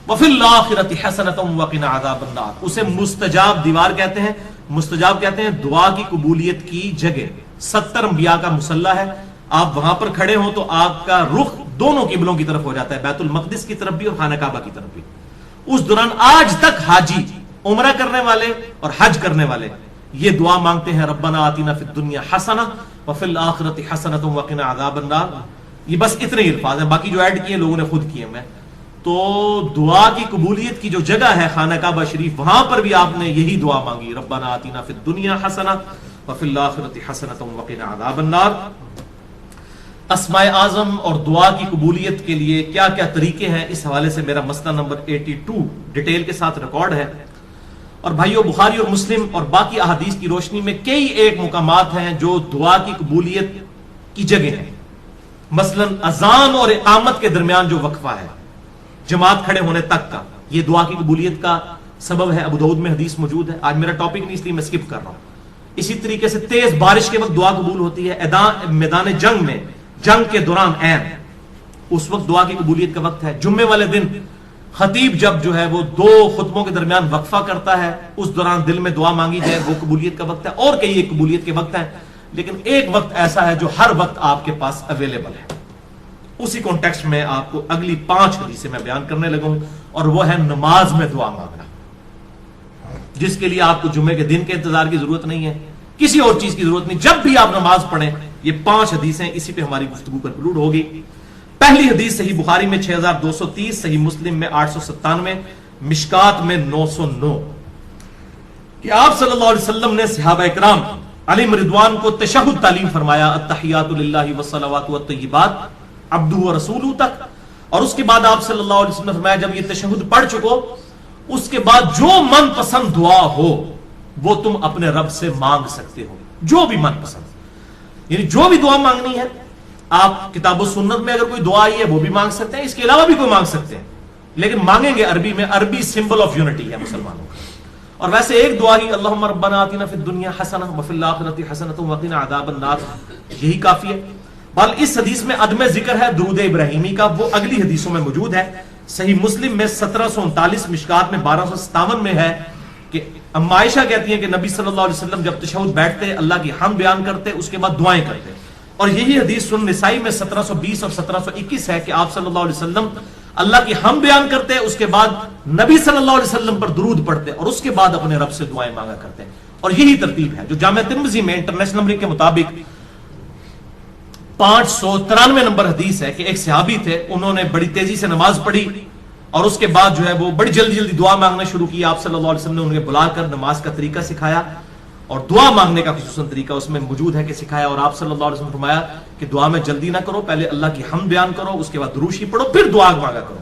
وفی الآخرۃ حسنۃ وقنا عذاب النار. اسے مستجاب دیوار کہتے ہیں. مستجاب کہتے ہیں دعا کی قبولیت کی جگہ. 70 انبیاء کا مصلی ہے، آپ وہاں پر کھڑے ہوں تو آپ کا رخ دونوں قبلوں کی طرف ہو جاتا ہے، بیت المقدس کی طرف بھی اور خانہ کعبہ کی طرف بھی. اس دوران آج تک حاجی عمرہ کرنے والے اور حج کرنے والے یہ دعا مانگتے ہیں ربنا آتنا فی الدنیا حسنہ وفی الآخرۃ حسنۃ وقنا عذاب النار. یہ بس اتنے ہی الفاظ ہیں، باقی جو ایڈ کیے لوگوں نے خود کیے. میں تو دعا کی قبولیت کی جو جگہ ہے خانہ کعبہ شریف وہاں پر بھی آپ نے یہی دعا مانگی ربنا آتنا فی الدنیا حسنہ وفی الآخرۃ حسنۃ وقنا عذاب النار. اسماء اعظم اور دعا کی قبولیت کے لیے کیا کیا طریقے ہیں اس حوالے سے میرا مسئلہ نمبر 82 ڈیٹیل کے ساتھ ریکارڈ ہے. اور بھائیو بخاری اور مسلم اور باقی احادیث کی روشنی میں کئی ایک مقامات ہیں جو دعا کی قبولیت کی جگہ ہیں. مثلا اذان اور اقامت کے درمیان جو وقفہ ہے جماعت کھڑے ہونے تک کا، یہ دعا کی قبولیت کا سبب ہے. ابو داؤد میں حدیث موجود ہے. آج میرا ٹاپک نہیں اس لیے میں سکپ کر رہا ہوں. اسی طریقے سے تیز بارش کے وقت دعا قبول ہوتی ہے. میدان جنگ میں جنگ کے دوران عین اس وقت دعا کی قبولیت کا وقت ہے. جمعے والے دن خطیب جب جو ہے وہ 2 خطبوں کے درمیان وقفہ کرتا ہے اس دوران دل میں دعا مانگی جائے وہ قبولیت کا وقت ہے. اور کئی ایک قبولیت کے وقت ہیں، لیکن ایک وقت ایسا ہے جو ہر وقت آپ کے پاس اویلیبل ہے. اسی کانٹیکسٹ میں آپ کو اگلی 5 حدیثیں میں بیان کرنے لگا ہوں، اور وہ ہے نماز میں دعا مانگنا، جس کے لیے آپ کو جمعے کے دن کے انتظار کی ضرورت نہیں ہے، کسی اور چیز کی ضرورت نہیں. جب بھی آپ نماز پڑھیں یہ 5 حدیثیں اسی پہ ہماری گفتگو کنکلوڈ ہوگی. پہلی حدیث صحیح بخاری میں 6230، صحیح مسلم میں 897، مشکات میں 909 کہ آپ صلی اللہ علیہ وسلم نے صحابہ اکرام علیہم رضوان کو تشہد تعلیم فرمایا التحیات للہ والصلوات والطیبات عبدہ ورسولہ تک. اور اس کے بعد آپ صلی اللہ علیہ وسلم نے فرمایا جب یہ تشہد پڑھ چکو اس کے بعد جو من پسند دعا ہو وہ تم اپنے رب سے مانگ سکتے ہو، جو بھی من پسند، یعنی جو بھی دعا مانگنی ہے. آپ کتاب و سنت میں اگر کوئی دعا آئی ہے وہ بھی مانگ سکتے ہیں، اس کے علاوہ بھی کوئی مانگ سکتے ہیں، لیکن مانگیں گے عربی میں. عربی سمبل آف یونٹی ہے مسلمانوں کا. اور ویسے ایک دعا ہی اللہم ربنا آتنا فی الدنیا حسنہ وفی الآخرۃ حسنۃ وقنا عذاب النار یہی کافی ہے. بل اس حدیث میں عدم ذکر ہے درود ابراہیمی کا، وہ اگلی حدیثوں میں موجود ہے. صحیح مسلم میں 1739، مشکات میں 1257 میں ہے کہ ام عائشہ کہتی ہیں کہ نبی صلی اللہ علیہ وسلم جب تشہد بیٹھتے اللہ کی حمد بیان کرتے اس کے بعد دعائیں کرتے. اور یہی حدیث سنن نسائی میں 1720 اور 1721 ہے کہ آپ صلی اللہ علیہ وسلم اللہ کی حمد بیان کرتے اس کے بعد نبی صلی اللہ علیہ وسلم پر درود پڑھتے اور اس کے بعد اپنے رب سے دعائیں مانگا کرتے. اور یہی ترتیب ہے جو جامع ترمذی میں انٹرنیشنل نمبر کے مطابق 593 نمبر حدیث ہے کہ ایک صحابی تھے، انہوں نے بڑی تیزی سے نماز پڑھی اور اس کے بعد جو ہے وہ بڑی جلدی جلدی دعا مانگنا شروع کی. آپ صلی اللہ علیہ وسلم نے انہیں بلا کر نماز کا طریقہ سکھایا اور دعا مانگنے کا خصوصاً طریقہ اس میں موجود ہے کہ سکھایا. اور آپ صلی اللہ علیہ وسلم نے فرمایا کہ دعا میں جلدی نہ کرو، پہلے اللہ کی حمد بیان کرو، اس کے بعد درود شریف پڑھو، پھر دعا مانگا کرو.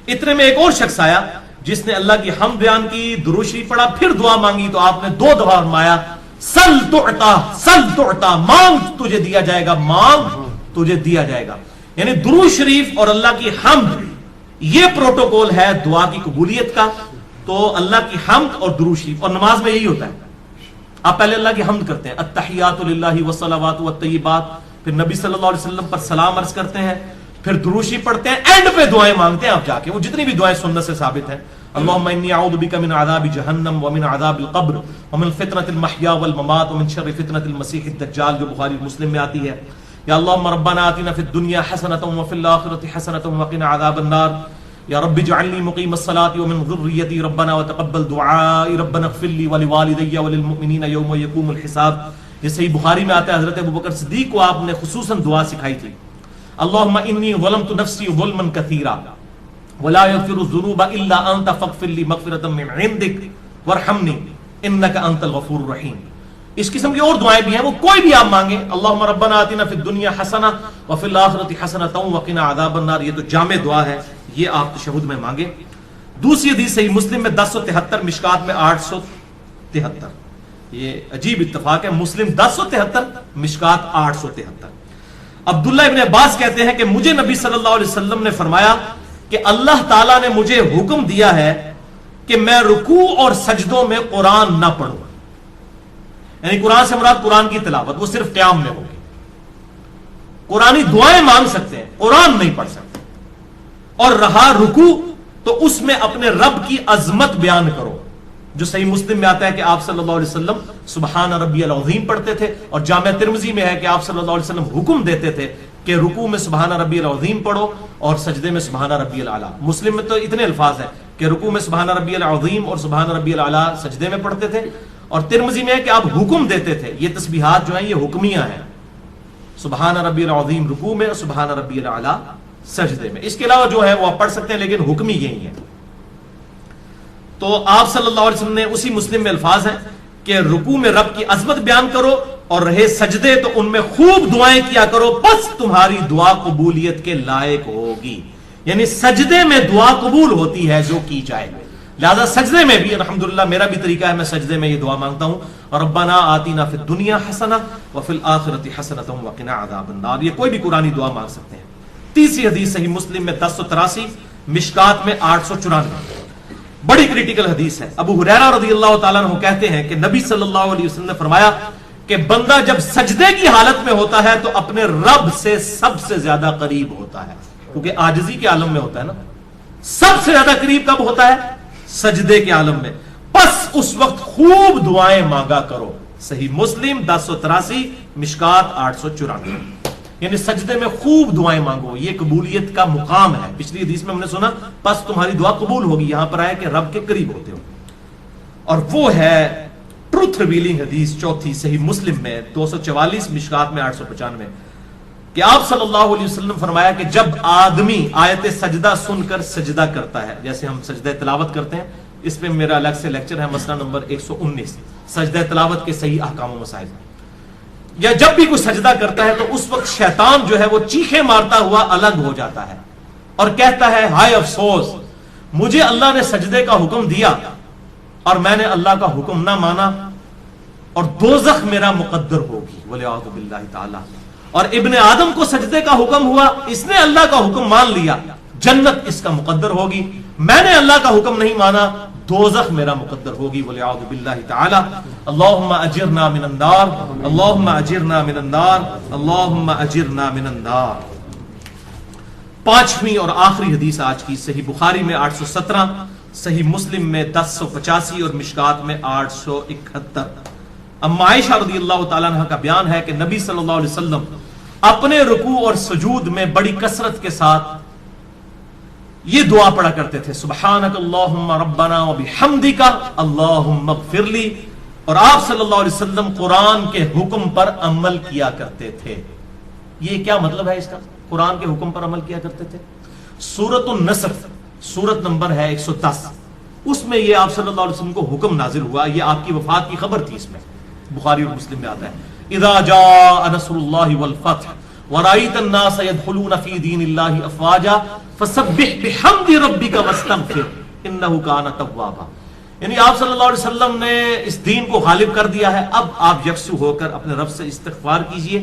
اتنے میں ایک اور شخص آیا جس نے اللہ کی حمد بیان کی، درود شریف پڑھا، پھر دعا مانگی. تو آپ نے 2 دفعہ فرمایا سل تعطا، سل تعطا، مانگ تجھے دیا جائے گا، مانگ تجھے دیا جائے گا. یعنی درود شریف اور اللہ کی حمد یہ پروٹوکول ہے دعا کی قبولیت کا. تو اللہ کی حمد اور درود شریف، اور نماز میں یہی ہوتا ہے آپ پہلے اللہ کی حمد کرتے ہیں التحیات للہ والصلوات والطیبات، پھر نبی صلی اللہ علیہ وسلم پر سلام عرض کرتے ہیں، پھر درود شریف پڑھتے ہیں، اینڈ پہ دعائیں مانگتے ہیں. آپ جا کے وہ جتنی بھی دعائیں سنت سے ثابت ہیں اللہم انی اعوذ بک من عذاب جہنم ومن عذاب القبر ومن فتنة المحیا والممات ومن شر فتنة المسیح الدجال جو بخاری مسلم میں آتی ہے، یا اللہم ربنا آتنا فی الدنیا حسنۃ وفی الآخرۃ حسنۃ وقنا عذاب النار یا رب اجعلنی مقیم الصلاۃ ومن ذریتی ربنا وتقبل دعائی ربنا اغفر لی ولوالدی وللمؤمنین یوم یقوم الحساب. یہ صحیح بخاری میں آتا ہے حضرت ابوبکر صدیق کو آپ نے خصوصاً دعا سکھائی تھی. اللہم انی ظلمت نفسی ظلما کثیرا ولا یغفر الذنوب الا انت فاغفر لی مغفرۃ من عندک وارحمنی انک انت الغفور الرحیم. اس قسم کی اور دعائیں بھی ہیں، وہ کوئی بھی آپ مانگیں. اللہم ربنا آتنا فی الدنیا حسنہ وفی الآخرۃ حسنۃ وقنا عذاب النار، یہ تو جامع دعا ہے، یہ آپ تشہد میں مانگیں. دوسری حدیث صحیح مسلم میں 1073، مشکات میں 873. یہ عجیب اتفاق ہے، مسلم 1073، مشکات 873. عبداللہ ابن عباس کہتے ہیں کہ مجھے نبی صلی اللہ علیہ وسلم نے فرمایا کہ اللہ تعالیٰ نے مجھے حکم دیا ہے کہ میں رکوع اور سجدوں میں قرآن نہ پڑھوں. یعنی قرآن سے مراد قرآن کی تلاوت، وہ صرف قیام میں ہوگی. قرآنی دعائیں مانگ سکتے ہیں، قرآن نہیں پڑھ سکتے. اور رہا رکوع تو اس میں اپنے رب کی عظمت بیان کرو، جو صحیح مسلم میں آتا ہے کہ آپ صلی اللہ علیہ وسلم سبحان ربی العظیم پڑھتے تھے، اور جامع ترمذی میں ہے کہ آپ صلی اللہ علیہ وسلم حکم دیتے تھے کہ رکوع میں سبحان ربی العظیم پڑھو اور سجدے میں سبحان ربی الاعلیٰ. مسلم میں تو اتنے الفاظ ہیں کہ رکوع میں سبحان ربی العظیم اور سبحان ربی الاعلیٰ سجدے میں پڑھتے تھے، اور ترمذی میں ہے کہ آپ حکم دیتے تھے. یہ تسبیحات جو ہیں یہ حکمیہ ہیں، سبحان ربی العظیم رکوع میں اور سبحان ربی الاعلیٰ سجدے میں. اس کے علاوہ جو ہے وہ آپ پڑھ سکتے ہیں، لیکن حکمی یہی ہے. تو آپ صلی اللہ علیہ وسلم نے اسی مسلم میں الفاظ ہیں کہ رکوع میں رب کی عظمت بیان کرو، اور رہے سجدے تو ان میں خوب دعائیں کیا کرو، بس تمہاری دعا قبولیت کے لائق ہوگی. یعنی سجدے میں دعا قبول ہوتی ہے جو کی جائے. لہذا سجدے میں بھی الحمدللہ میرا بھی طریقہ ہے، میں سجدے میں یہ دعا مانگتا ہوں، ربنا آتینا فی الدنیا حسنہ وفی الآخرۃ حسنۃ وقنا عذاب النار. یہ کوئی بھی قرآنی دعا مانگ سکتے ہیں. تیسری حدیث صحیح مسلم میں 1083، مشکات میں 894، بڑی کریٹیکل حدیث ہے. ابو ہریرہ رضی اللہ تعالیٰ عنہ کہتے ہیں کہ نبی صلی اللہ علیہ وسلم نے فرمایا کہ بندہ جب سجدے کی حالت میں ہوتا ہے تو اپنے رب سے سب سے زیادہ قریب ہوتا ہے، کیونکہ عاجزی کے عالم میں ہوتا ہے نا. سب سے زیادہ قریب کب ہوتا ہے؟ سجدے کے عالم میں. بس اس وقت خوب دعائیں مانگا کرو. صحیح مسلم 1083، مشکات 894. یعنی سجدے میں خوب دعائیں مانگو، یہ قبولیت کا مقام ہے. پچھلی حدیث میں ہم نے سنا پس تمہاری دعا قبول ہوگی، یہاں پر آیا کہ رب کے قریب ہوتے ہو. اور وہ ہے ٹروتھ ریویلنگ حدیث چوتھی صحیح مسلم میں 244، مشکات میں 895، کہ آپ صلی اللہ علیہ وسلم فرمایا کہ جب آدمی آیت سجدہ سن کر سجدہ کرتا ہے، جیسے ہم سجدہ تلاوت کرتے ہیں، اس پہ میرا الگ سے لیکچر ہے، مسئلہ نمبر 119، سجدہ تلاوت کے صحیح احکام و مسائل. یا جب بھی کوئی سجدہ کرتا ہے تو اس وقت شیطان جو ہے وہ چیخیں مارتا ہوا الگ ہو جاتا ہے اور کہتا ہے ہائے افسوس، مجھے اللہ نے سجدے کا حکم دیا اور میں نے اللہ کا حکم نہ مانا، اور دوزخ میرا مقدر ہوگی والعیاذ باللہ تعالی. اور ابن آدم کو سجدے کا حکم ہوا، اس نے اللہ کا حکم مان لیا، جنت اس کا مقدر ہوگی. میں نے اللہ کا حکم نہیں مانا، دوزخ میرا مقدر ہوگی والعیاذ باللہ تعالی. اللہم اجرنا من النار، اللہم اجرنا من النار، اللہم اجرنا من النار. پانچویں اور آخری حدیث آج کی صحیح بخاری میں 817، صحیح مسلم میں 1085 اور مشکات میں 871. اما عائشہ رضی اللہ تعالیٰ عنہ کا بیان ہے کہ نبی صلی اللہ علیہ وسلم اپنے رکوع اور سجود میں بڑی کثرت کے ساتھ یہ دعا پڑھا کرتے تھے، سبحانک اللہم ربنا وبحمدک اللہم اغفر لی. اور آپ صلی اللہ علیہ وسلم قرآن کے حکم پر عمل کیا کرتے تھے. یہ کیا مطلب ہے اس کا؟ قرآن کے حکم پر عمل کیا کرتے تھے. سورۃ النصر سورت نمبر ہے 110، اس میں یہ آپ صلی اللہ علیہ وسلم کو حکم نازل ہوا. یہ آپ کی وفات کی خبر تھی، اس میں بخاری اور مسلم میں آتا ہے اذا جاء نصر اللہ والفتح ورأيت الناس يدخلون في دين الله افواجا فسبح بحمد ربك واستغفر انه كان توابا. یعنی آپ صلی اللہ علیہ وسلم نے اس دین کو غالب کر دیا ہے، اب آپ یکسو ہو کر اپنے رب سے استغفار کیجئے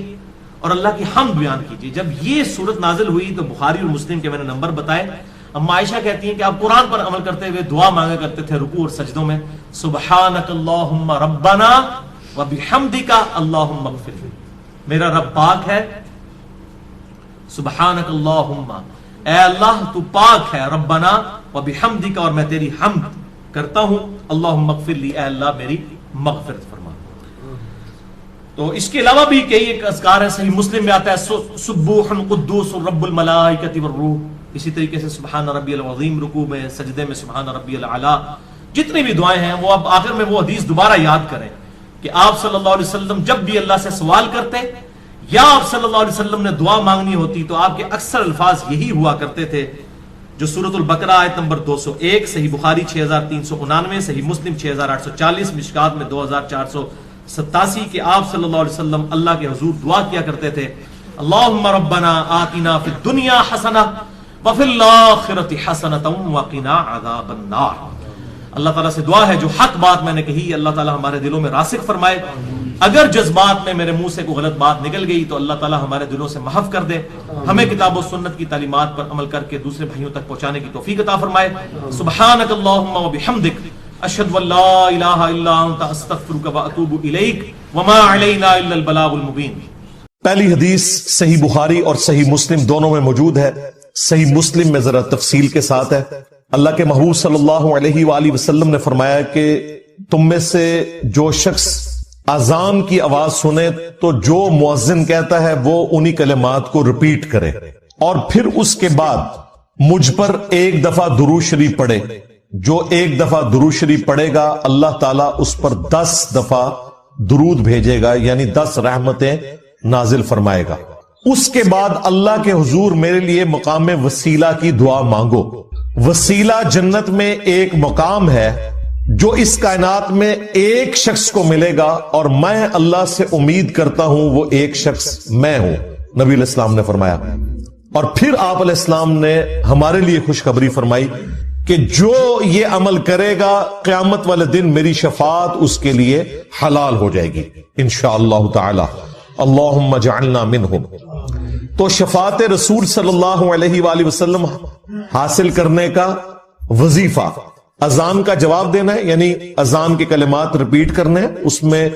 اور اللہ کی حمد بیان کیجئے. جب یہ صورت نازل ہوئی تو بخاری اور مسلم کے میں نے نمبر بتائے. اما عائشہ کہتی ہیں کہ آپ قرآن پر عمل کرتے ہوئے دعا مانگا کرتے تھے رکوع اور سجدوں میں، سبحانک اللہم ربنا وبحمدک اللہم اغفر لی. میرا رب پاک ہے، سبحانک اللہم، اے اللہ تو پاک ہے، ربنا وبحمدک، اور میں تیری حمد کرتا ہوں، اللہم اغفر لی، اے اللہ میری مغفرت فرما. تو اس کے علاوہ بھی کئی ایک اذکار ہے، صحیح مسلم میں آتا ہے سبوح قدوس رب الملائکۃ والروح، اسی طریقے سے سبحان ربی العظیم رکوع میں، سجدے میں سبحان ربی الاعلیٰ، جتنی بھی دعائیں ہیں وہ اب آخر میں وہ حدیث دوبارہ یاد کریں کہ آپ صلی اللہ علیہ وسلم جب بھی اللہ سے سوال کرتے یا آپ صلی اللہ علیہ وسلم نے دعا مانگنی ہوتی تو آپ کے اکثر الفاظ یہی ہوا کرتے تھے جو سورۃ البقرہ آیت نمبر 201، صحیح بخاری 6399، صحیح مسلم 6840، مشکات میں 2487، کہ آپ صلی اللہ علیہ وسلم اللہ کے حضور دعا کیا کرتے تھے اللہم ربنا آتنا فی الدنیا حسنہ وفی الآخرۃ حسنۃ وقنا عذاب النار۔ اللہ تعالیٰ سے دعا ہے جو حق بات میں نے کہی اللہ تعالیٰ ہمارے دلوں میں راسخ فرمائے، اگر جذبات میں میرے منہ سے کوئی غلط بات نکل گئی تو اللہ تعالیٰ ہمارے دلوں سے محف کر دے، ہمیں کتاب و سنت کی تعلیمات پر عمل کر کے دوسرے بھائیوں تک پہنچانے کی توفیق عطا فرمائے۔ سبحانک اللہم و بحمدک، اشہد ان لا الہ الا انت، استغفرک و اتوب الیک، وما علینا الا البلاغ المبین۔ پہلی حدیث صحیح بخاری اور صحیح مسلم دونوں میں موجود ہے۔ صحیح مسلم میں ذرا تفصیل کے ساتھ ہے۔ اللہ کے محبوب صلی اللہ علیہ وآلہ وسلم نے فرمایا کہ تم میں سے جو شخص اذان کی آواز سنے تو جو مؤذن کہتا ہے وہ انہی کلمات کو ریپیٹ کرے اور پھر اس کے بعد مجھ پر ایک دفعہ درود شریف پڑھے۔ جو ایک دفعہ درود شریف پڑھے گا اللہ تعالیٰ اس پر 10 دفعہ درود بھیجے گا، یعنی 10 رحمتیں نازل فرمائے گا۔ اس کے بعد اللہ کے حضور میرے لیے مقام وسیلہ کی دعا مانگو۔ وسیلہ جنت میں ایک مقام ہے جو اس کائنات میں ایک شخص کو ملے گا اور میں اللہ سے امید کرتا ہوں وہ ایک شخص میں ہوں، نبی علیہ السلام نے فرمایا۔ اور پھر آپ علیہ السلام نے ہمارے لیے خوشخبری فرمائی کہ جو یہ عمل کرے گا قیامت والے دن میری شفاعت اس کے لیے حلال ہو جائے گی انشاءاللہ تعالی، اللہم اجعلنا منہم۔ تو شفاعت رسول صلی اللہ علیہ وآلہ وسلم حاصل کرنے کا وظیفہ اذان کا جواب دینا ہے، یعنی اذان کے کلمات ریپیٹ کرنے ہیں۔ اس میں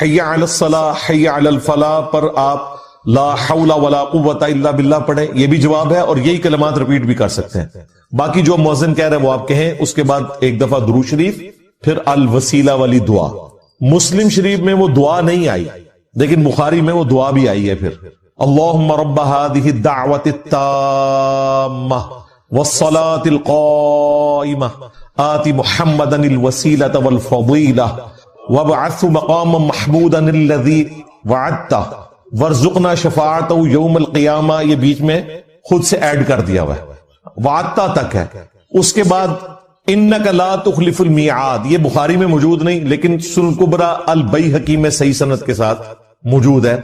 حی علی الصلاۃ، حی علی الفلاح پر آپ لا حول ولا قوت الا باللہ پڑھیں، یہ بھی جواب ہے، اور یہی کلمات ریپیٹ بھی کر سکتے ہیں۔ باقی جو مؤذن کہہ رہے ہیں وہ آپ کہیں، اس کے بعد ایک دفعہ درود شریف، پھر الوسیلہ والی دعا۔ مسلم شریف میں وہ دعا نہیں آئی لیکن بخاری میں وہ دعا بھی آئی ہے۔ پھر اللہم رب هذه الدعوة التامة والصلاة القائمة آت محمدا الوسيلة والفضيلة وابعثه مقاما محمودا الذي وعدته وارزقنا شفاعته يوم القيامة، یہ بیچ میں خود سے ایڈ کر دیا ہوا ہے، وعدتا تک ہے۔ اس کے بعد انک لا تخلف المیعاد، یہ بخاری میں موجود نہیں لیکن سنن کبریٰ البیہقی میں صحیح سند کے ساتھ موجود ہے،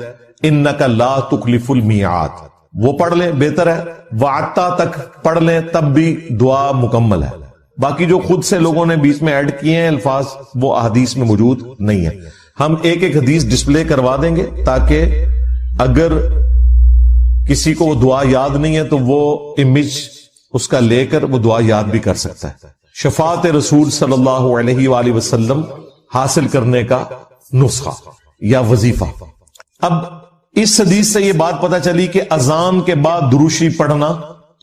انک لا تخلف المیعاد، وہ پڑھ لیں بہتر ہے۔ وعدتا تک پڑھ لیں تب بھی دعا مکمل ہے۔ باقی جو خود سے لوگوں نے بیچ میں ایڈ کیے ہیں الفاظ وہ احادیث میں موجود نہیں ہے۔ ہم ایک ایک حدیث ڈسپلے کروا دیں گے تاکہ اگر کسی کو وہ دعا یاد نہیں ہے تو وہ امیج اس کا لے کر وہ دعا یاد بھی کر سکتا ہے۔ شفاعت رسول صلی اللہ علیہ وآلہ وسلم حاصل کرنے کا نسخہ یا وظیفہ۔ اب اس حدیث سے یہ بات پتہ چلی کہ اذان کے بعد درود شریف پڑھنا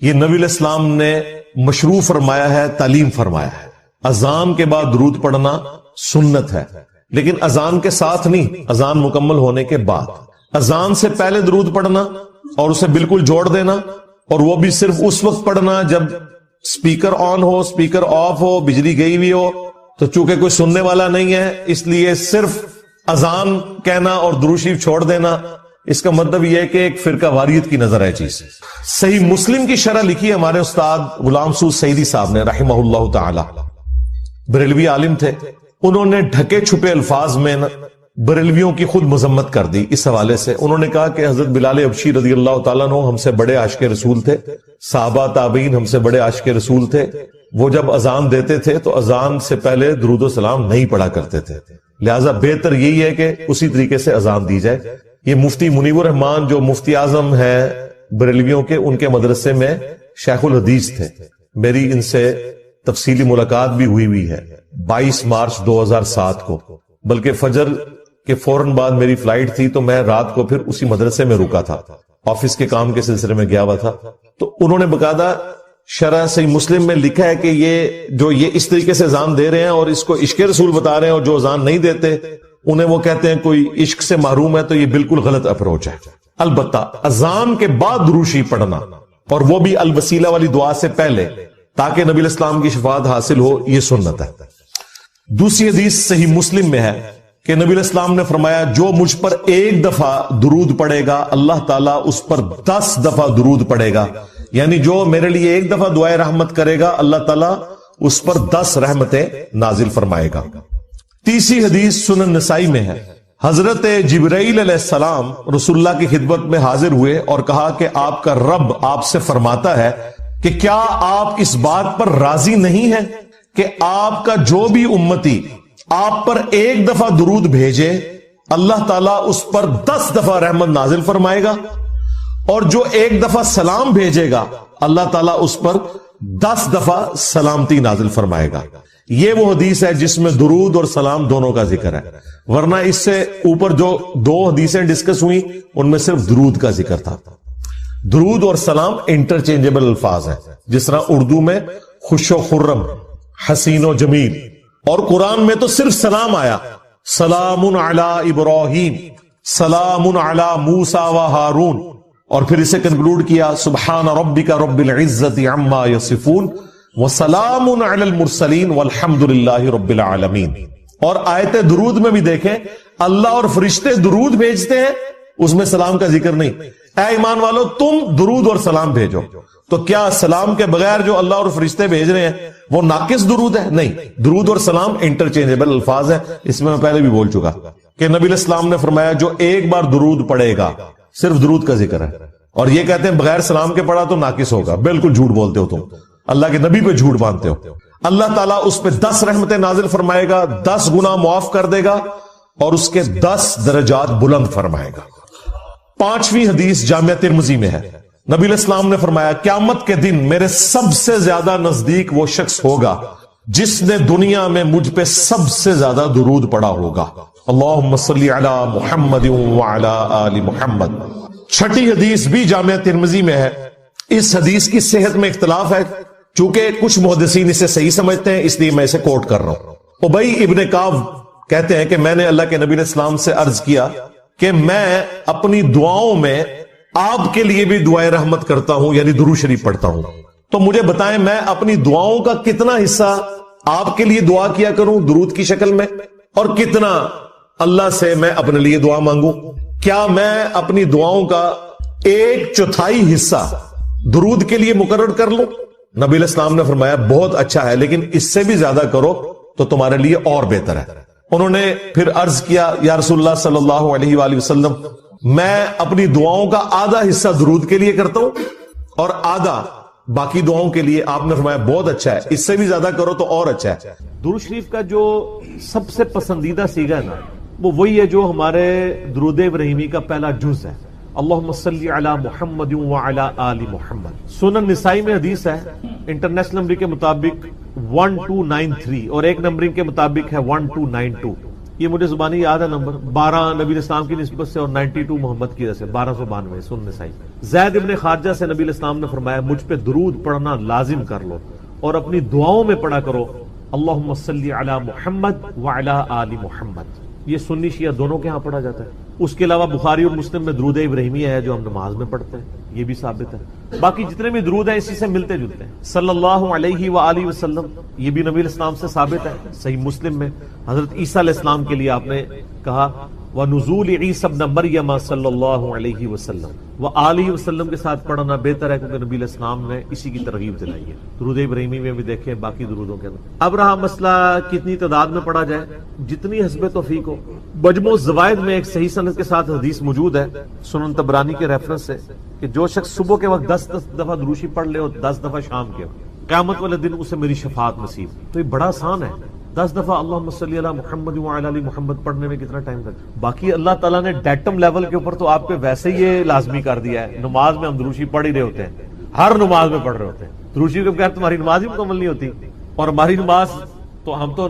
یہ نبی علیہ السلام نے مشروع فرمایا ہے، تعلیم فرمایا ہے۔ اذان کے بعد درود پڑھنا سنت ہے، لیکن اذان کے ساتھ نہیں، اذان مکمل ہونے کے بعد۔ اذان سے پہلے درود پڑھنا اور اسے بالکل جوڑ دینا، اور وہ بھی صرف اس وقت پڑھنا جب سپیکر آن ہو، سپیکر آف ہو، بجلی گئی ہوئی ہو، تو چونکہ کوئی سننے والا نہیں ہے اس لیے صرف اذان کہنا اور درود شریف چھوڑ دینا، اس کا مطلب یہ ہے کہ ایک فرقہ واریت کی نظر ہے چیز۔ صحیح مسلم کی شرح لکھی ہمارے استاد غلام سعود سعیدی صاحب نے رحمہ اللہ تعالی، بریلوی عالم تھے، انہوں نے ڈھکے چھپے الفاظ میں بریلویوں کی خود مذمت کر دی۔ اس حوالے سے انہوں نے کہا کہ حضرت بلال حبشی رضی اللہ تعالیٰ عنہ ہم سے بڑے عاشق رسول تھے، صحابہ تابعین ہم سے بڑے عاشق رسول تھے، وہ جب اذان دیتے تھے تو اذان سے پہلے درود و سلام نہیں پڑھا کرتے تھے، لہٰذا بہتر یہی ہے کہ اسی طریقے سے اذان دی جائے۔ یہ مفتی منیب الرحمان جو مفتی اعظم ہیں بریلویوں کے، ان کے مدرسے میں شیخ الحدیث تھے، میری ان سے تفصیلی ملاقات بھی ہوئی ہے 22 مارچ 2007 کو، بلکہ فجر کے فوراً بعد میری فلائٹ تھی تو میں رات کو پھر اسی مدرسے میں رکا تھا، آفس کے کام کے سلسلے میں گیا ہوا تھا۔ تو انہوں نے باقاعدہ شرح صحیح مسلم میں لکھا ہے کہ یہ جو یہ اس طریقے سے اذان دے رہے ہیں اور اس کو عشق رسول بتا رہے ہیں، اور جو اذان نہیں دیتے انہیں وہ کہتے ہیں کوئی عشق سے محروم ہے، تو یہ بالکل غلط اپروچ ہے۔ البتہ اذان کے بعد درود شریف پڑھنا، اور وہ بھی الوسیلہ والی دعا سے پہلے، تاکہ نبی علیہ السلام کی شفاعت حاصل ہو، یہ سنت ہے۔ دوسری حدیث صحیح مسلم میں ہے کہ نبی علیہ السلام نے فرمایا جو مجھ پر ایک دفعہ درود پڑے گا اللہ تعالیٰ اس پر 10 دفعہ درود پڑے گا، یعنی جو میرے لیے ایک دفعہ دعائے رحمت کرے گا اللہ تعالیٰ اس پر 10 رحمتیں نازل فرمائے گا۔ تیسری حدیث سنن نسائی میں ہے، حضرت جبرائیل علیہ السلام رسول اللہ کی خدمت میں حاضر ہوئے اور کہا کہ آپ کا رب آپ سے فرماتا ہے کہ کیا آپ اس بات پر راضی نہیں ہیں کہ آپ کا جو بھی امتی آپ پر ایک دفعہ درود بھیجے اللہ تعالیٰ اس پر 10 دفعہ رحمت نازل فرمائے گا، اور جو ایک دفعہ سلام بھیجے گا اللہ تعالیٰ اس پر 10 دفعہ سلامتی نازل فرمائے گا۔ یہ وہ حدیث ہے جس میں درود اور سلام دونوں کا ذکر ہے، ورنہ اس سے اوپر جو 2 حدیثیں ڈسکس ہوئی ان میں صرف درود کا ذکر تھا۔ درود اور سلام انٹرچینجبل الفاظ ہیں، جس طرح اردو میں خوش و خرم، حسین و جمیل، اور قرآن میں تو صرف سلام آیا، سلام علی ابراہیم، سلام علی موسیٰ و ہارون، اور پھر اسے کنکلوڈ کیا سبحان ربک رب العزت عما یصفون وسلام علی المرسلین والحمد للہ رب العالمین۔ اور آیت درود میں بھی دیکھیں اللہ اور فرشتے درود بھیجتے ہیں، اس میں سلام کا ذکر نہیں۔ اے ایمان والو تم درود اور سلام بھیجو، تو کیا سلام کے بغیر جو اللہ اور فرشتے بھیج رہے ہیں وہ ناقص درود ہے؟ نہیں، درود اور سلام انٹرچینجبل الفاظ ہیں۔ اس میں پہلے بھی بول چکا کہ نبی علیہ السلام نے فرمایا جو ایک بار درود پڑھے گا، صرف درود کا ذکر ہے، اور یہ کہتے ہیں بغیر سلام کے پڑھا تو ناقص ہوگا، بالکل جھوٹ بولتے ہو تم، اللہ کے نبی پہ جھوٹ باندھتے ہو۔ اللہ تعالیٰ اس پہ 10 رحمتیں نازل فرمائے گا، 10 گناہ معاف کر دے گا، اور اس کے 10 درجات بلند فرمائے گا۔ 5ویں حدیث جامعہ ترمذی میں ہے، نبی علیہ السلام نے فرمایا قیامت کے دن میرے سب سے زیادہ نزدیک وہ شخص ہوگا جس نے دنیا میں مجھ پہ سب سے زیادہ درود پڑھا ہوگا، اللہم صلی علی محمد وعلی آل محمد۔ 6ٹھی حدیث بھی جامعہ ترمذی میں ہے، اس حدیث کی صحت میں اختلاف ہے، چونکہ کچھ محدثین اسے صحیح سمجھتے ہیں اس لیے میں اسے کوٹ کر رہا ہوں۔ ابی ابن کعب کہتے ہیں کہ میں نے اللہ کے نبی علیہ السلام سے عرض کیا کہ میں اپنی دعاؤں میں آپ کے لیے بھی دعائے رحمت کرتا ہوں، یعنی درود شریف پڑھتا ہوں، تو مجھے بتائیں میں اپنی دعاؤں کا کتنا حصہ آپ کے لیے دعا کیا کروں درود کی شکل میں، اور کتنا اللہ سے میں اپنے لیے دعا مانگوں؟ کیا میں اپنی دعاؤں کا 1/4 حصہ درود کے لیے مقرر کر لوں؟ نبی علیہ السلام نے فرمایا بہت اچھا ہے، لیکن اس سے بھی زیادہ کرو تو تمہارے لیے اور بہتر ہے۔ انہوں نے پھر عرض کیا یا رسول اللہ صلی اللہ علیہ وآلہ وسلم میں اپنی دعاؤں کا آدھا حصہ درود کے لیے کرتا ہوں اور آدھا باقی دعاؤں کے لیے۔ آپ نے فرمایا بہت اچھا ہے، اس سے بھی زیادہ کرو تو اور اچھا ہے۔ درود شریف کا جو سب سے پسندیدہ صیغہ ہے نا، وہ وہی ہے جو ہمارے درود ابراہیمی کا پہلا جز ہے، اللہم صلی علی محمد وعلی آل محمد۔ سنن نسائی میں حدیث ہے، انٹرنیشنل نمبر کے مطابق 1293، اور ایک نمبرنگ کے مطابق ہے 1292۔ یہ مجھے زبانی یاد ہے نمبر، 12 نبی علیہ السلام کی نسبت سے اور 92 محمد کی وجہ سے، 1292 سنن نسائی۔ زید ابن خارجہ سے نبی علیہ السلام نے فرمایا مجھ پہ درود پڑھنا لازم کر لو اور اپنی دعاؤں میں پڑھا کرو اللہم صلی علی محمد وعلی آل محمد۔ یہ سنی شیعہ دونوں کے ہاں پڑھا جاتا ہے۔ اس کے علاوہ بخاری اور مسلم میں درود ابراہیمی ہے جو ہم نماز میں پڑھتے ہیں، یہ بھی ثابت ہے۔ باقی جتنے بھی درود ہیں اسی سے ملتے جلتے ہیں، صلی اللہ علیہ وآلہ وسلم، یہ بھی نبی علیہ السلام سے ثابت ہے۔ صحیح مسلم میں حضرت عیسیٰ علیہ السلام کے لیے آپ نے کہا وَنُزُولِ عِیسَى ابْنَ مَرْیَمَ صلی اللہ علیہ وسلم، وآلہ وسلم کے ساتھ پڑھنا بہتر ہے کیونکہ نبی علیہ السلام نے اسی کی ترغیب دلائی ہے۔ درود ابراہیمی میں بھی دیکھیں، باقی درودوں کے اندر۔ اب رہا مسئلہ کتنی تعداد میں پڑھا جائے، جتنی حسب توفیق ہو۔ مجموع الزوائد میں ایک صحیح سند کے ساتھ حدیث موجود ہے سنن طبرانی کے ریفرنس سے کہ جو شخص صبح کے وقت 10 دفعہ درود شریف پڑھ لے اور 10 دفعہ شام کے وقت، قیامت والے دن اسے میری شفاعت نصیب۔ تو یہ بڑا آسان ہے، 10 دفعہ اللہم صلی علی محمد وعلی آل محمد پڑھنے میں کتنا ٹائم لگتا۔ باقی اللہ تعالیٰ نے ڈیٹم لیول کے اوپر تو آپ پہ ویسے ہی یہ لازمی کر دیا ہے۔ نماز میں ہم درود شریف پڑھ ہی رہے ہوتے ہیں، ہر نماز میں پڑھ رہے ہوتے ہیں درود شریف کے بغیر تمہاری نماز ہی مکمل نہیں ہوتی، اور ہماری نماز تو ہم تو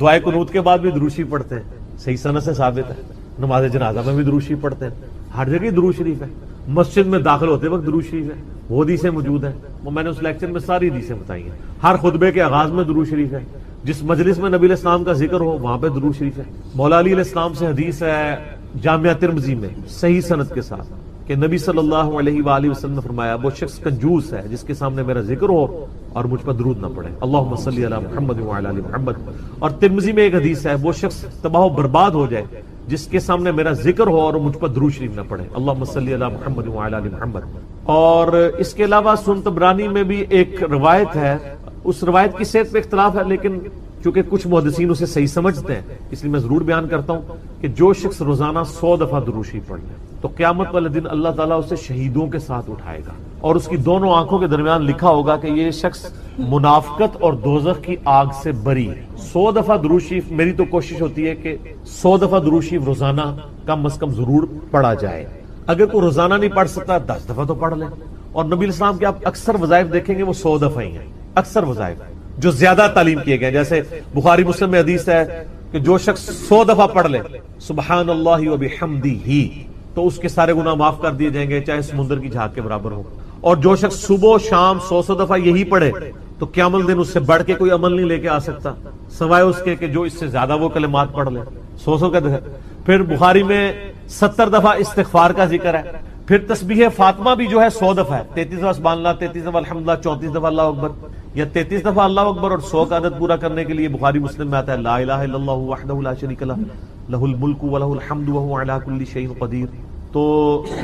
دعائے قنوت کے بعد بھی درود شریف پڑھتے ہیں، صحیح سند سے ثابت ہے۔ نماز جنازہ میں بھی درود شریف پڑھتے ہیں، ہر جگہ درود شریف ہے۔ مسجد میں داخل ہوتے وقت درود شریف ہے، وہ حدیثیں موجود ہیں، وہ میں نے اس لیکچر میں ساری حدیثیں بتائی ہیں۔ ہر خطبے کے آغاز میں درود شریف ہے، جس مجلس میں نبی علیہ السلام کا ذکر ہو وہاں پہ درود شریف ہے۔ مولا علی علیہ السلام سے حدیث ہے جامعہ ترمذی میں صحیح سند کے ساتھ کہ نبی صلی اللہ علیہ وآلہ وسلم نے فرمایا وہ شخص کنجوس ہے جس کے سامنے میرا ذکر ہو اور مجھ پر درود نہ پڑے، اللہم صلی علی محمد وعلی آل محمد۔ اور ترمذی میں ایک حدیث ہے وہ شخص تباہ و برباد ہو جائے جس کے سامنے میرا ذکر ہو اور مجھ پر درود شریف نہ پڑے، اللہم صلی علی محمد وعلی آل محمد۔ اور اس کے علاوہ سنن طبرانی میں بھی ایک روایت ہے، اس روایت کی صحت پہ اختلاف ہے لیکن چونکہ کچھ محدثین اسے صحیح سمجھتے ہیں اس لیے میں ضرور بیان کرتا ہوں کہ جو شخص روزانہ 100 دفعہ درود شریف پڑھ لے تو قیامت والے دن اللہ تعالیٰ اسے شہیدوں کے ساتھ اٹھائے گا اور اس کی دونوں آنکھوں کے درمیان لکھا ہوگا کہ یہ شخص منافقت اور دوزخ کی آگ سے بری ہے۔ 100 دفعہ درود شریف، میری تو کوشش ہوتی ہے کہ 100 دفعہ درود شریف روزانہ کم از کم ضرور پڑھا جائے۔ اگر کوئی روزانہ نہیں پڑھ سکتا 10 دفعہ تو پڑھ لیں۔ اور نبی علیہ السلام کے آپ اکثر وظائف دیکھیں گے وہ 100 دفعہ ہی ہیں، اکثر وظائف جو زیادہ تعلیم کیے گئے، جیسے بخاری مسلم میں حدیث ہے کہ جو شخص 100 دفعہ پڑھ لے سبحان اللہ وبحمدہ تو اس کے سارے گناہ معاف کر دیے جائیں گے چاہے سمندر کی جھاگ کے برابر ہو۔ اور جو شخص صبح و شام 100 دفعہ یہی پڑھے تو قیامت دن اس سے بڑھ کے کوئی عمل نہیں لے کے آ سکتا سوائے اس کے کہ جو اس سے زیادہ وہ کلمات پڑھ لے 100 کا۔ پھر بخاری میں 70 دفعہ استغفار کا ذکر ہے۔ پھر تسبیح فاطمہ بھی جو ہے 100 دفعہ ہے، 33 دفعہ سبحان اللہ، 33 دفعہ الحمدللہ، 34 دفعہ اللہ اکبر، یا 33 دفعہ اللہ اکبر اور 100 کا عدد پورا کرنے کے لیے بخاری مسلم میں آتا ہے لا الہ الا اللہ وحدہ لا شریک لہ لہ الملک ولہ الحمد وہو علی کل شیء قدیر۔ تو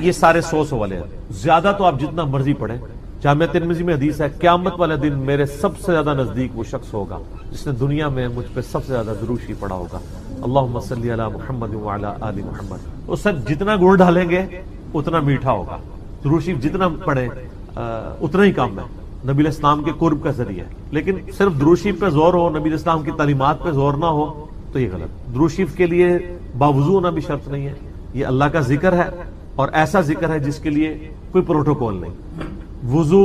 یہ سارے 100 والے ہیں، زیادہ تو آپ جتنا مرضی پڑھیں۔ جامعہ ترمذی میں حدیث ہے قیامت والے دن میرے سب سے زیادہ نزدیک وہ شخص ہوگا جس نے دنیا میں مجھ پہ سب سے زیادہ درود شریف پڑھا ہوگا، اللہم صلی علی محمد وعلی آل محمد۔ تو سر جتنا گڑ ڈالیں گے اتنا میٹھا ہوگا، درود شریف جتنا پڑھیں اتنا ہی کام ہے، نبی علیہ السلام کے قرب کا ذریعہ ہے۔ لیکن صرف درود شریف پہ زور ہو، نبی علیہ السلام کی تعلیمات پہ زور نہ ہو تو یہ غلط۔ درود شریف کے لیے باوضو ہونا بھی شرط نہیں ہے، یہ اللہ کا ذکر ہے اور ایسا ذکر ہے جس کے لیے کوئی پروٹوکول نہیں۔ وضو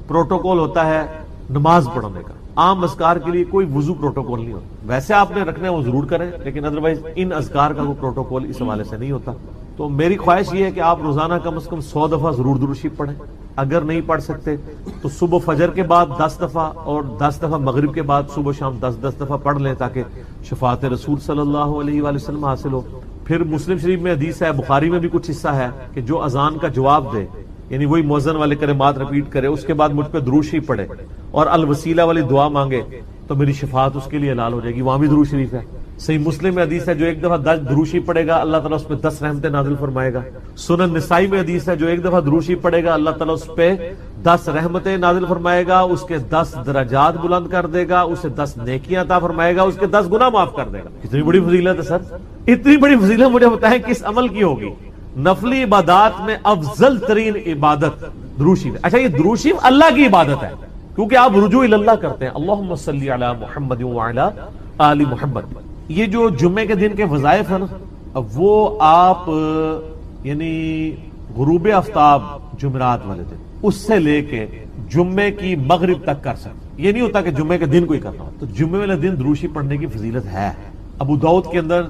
پروٹوکول ہوتا ہے نماز پڑھنے کا، عام اذکار کے لیے کوئی وضو پروٹوکول نہیں ہوتا۔ ویسے آپ نے رکھنا ہے وہ ضرور کریں لیکن ادروائز ان اذکار کا کوئی پروٹوکول اس حوالے سے نہیں ہوتا۔ تو میری خواہش یہ ہے کہ آپ روزانہ کم از کم 100 دفعہ ضرور درود شریف پڑھیں۔ اگر نہیں پڑھ سکتے تو صبح فجر کے بعد 10 دفعہ اور 10 دفعہ مغرب کے بعد صبح شام 10 دفعہ پڑھ لیں تاکہ شفاعت رسول صلی اللہ علیہ وآلہ وسلم حاصل ہو۔ پھر مسلم شریف میں حدیث ہے، بخاری میں بھی کچھ حصہ ہے کہ جو اذان کا جواب دے یعنی وہی مؤذن والے کلمات رپیٹ کرے اس کے بعد مجھ پہ درود شریف پڑھے اور الوسیلہ والی دعا مانگے تو میری شفاعت اس کے لیے حلال ہو جائے گی، وہاں بھی درود شریف ہے۔ صحیح مسلم میں حدیث ہے جو ایک دفعہ 10 درود شریف پڑھے گا اللہ تعالیٰ اس پہ 10 رحمتیں نازل فرمائے گا۔ سنن نسائی میں حدیث ہے جو ایک دفعہ درود شریف پڑھے گا اللہ تعالیٰ اس پہ 10 رحمتیں نازل فرمائے گا، اس کے 10 درجات بلند کر دے گا، اسے 10 نیکیاں عطا فرمائے گا، اس کے 10 گناہ معاف کر دے گا۔ کتنی بڑی فضیلت ہے سر، اتنی بڑی فضیلت مجھے بتائیں کس عمل کی ہوگی؟ نفلی عبادات میں افضل ترین عبادت درود شریف۔ اچھا یہ درود شریف اللہ کی عبادت ہے کیونکہ آپ رجوع اللہ کرتے ہیں، اللہم صلی علی محمد وعلی آل محمد۔ یہ جو جمعے کے دن کے وظائف ہیں نا وہ آپ یعنی غروب آفتاب جمعرات والے دن اس سے لے کے جمعے کی مغرب تک کر سکتے، یہ نہیں ہوتا کہ جمعے کے دن کوئی کرنا ہو۔ تو جمعے والے دن درود شریف پڑھنے کی فضیلت ہے۔ ابو داؤد کے اندر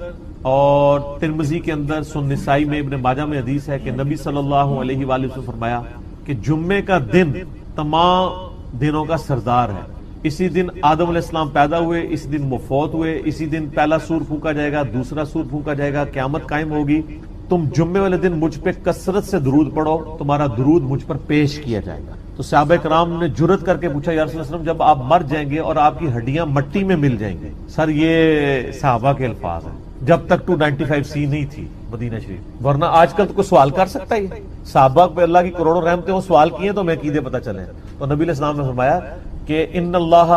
اور ترمذی کے اندر، سنن نسائی میں، ابن ماجہ میں حدیث ہے کہ نبی صلی اللہ علیہ وآلہ وسلم فرمایا کہ جمعے کا دن تمام دنوں کا سردار ہے۔ اسی دن آدم علیہ السلام پیدا ہوئے، اسی دن وہ فوت ہوئے، اسی دن پہلا سور پھونکا جائے گا، دوسرا سور پھونکا جائے گا، قیامت قائم ہوگی۔ تم جمعے والے دن مجھ پہ کثرت سے درود پڑھو، تمہارا درود مجھ پر پیش کیا جائے گا۔ تو صحابہ کرام نے جرأت کر کے پوچھا یا رسول اللہ صلی اللہ علیہ وسلم جب آپ مر جائیں گے اور آپ کی ہڈیاں مٹی میں مل جائیں گے؟ سر یہ صحابہ کے الفاظ ہیں، جب تک 295C نہیں تھی مدینہ شریف، ورنہ آج کل تو کوئی سوال کر سکتا ہے؟ صحابہ پہ اللہ کی کروڑوں رحمتیں وہ سوال کیے تو میں عقیدے پتہ چلے۔ تو نبی علیہ السلام نے فرمایا کہ ان اللہ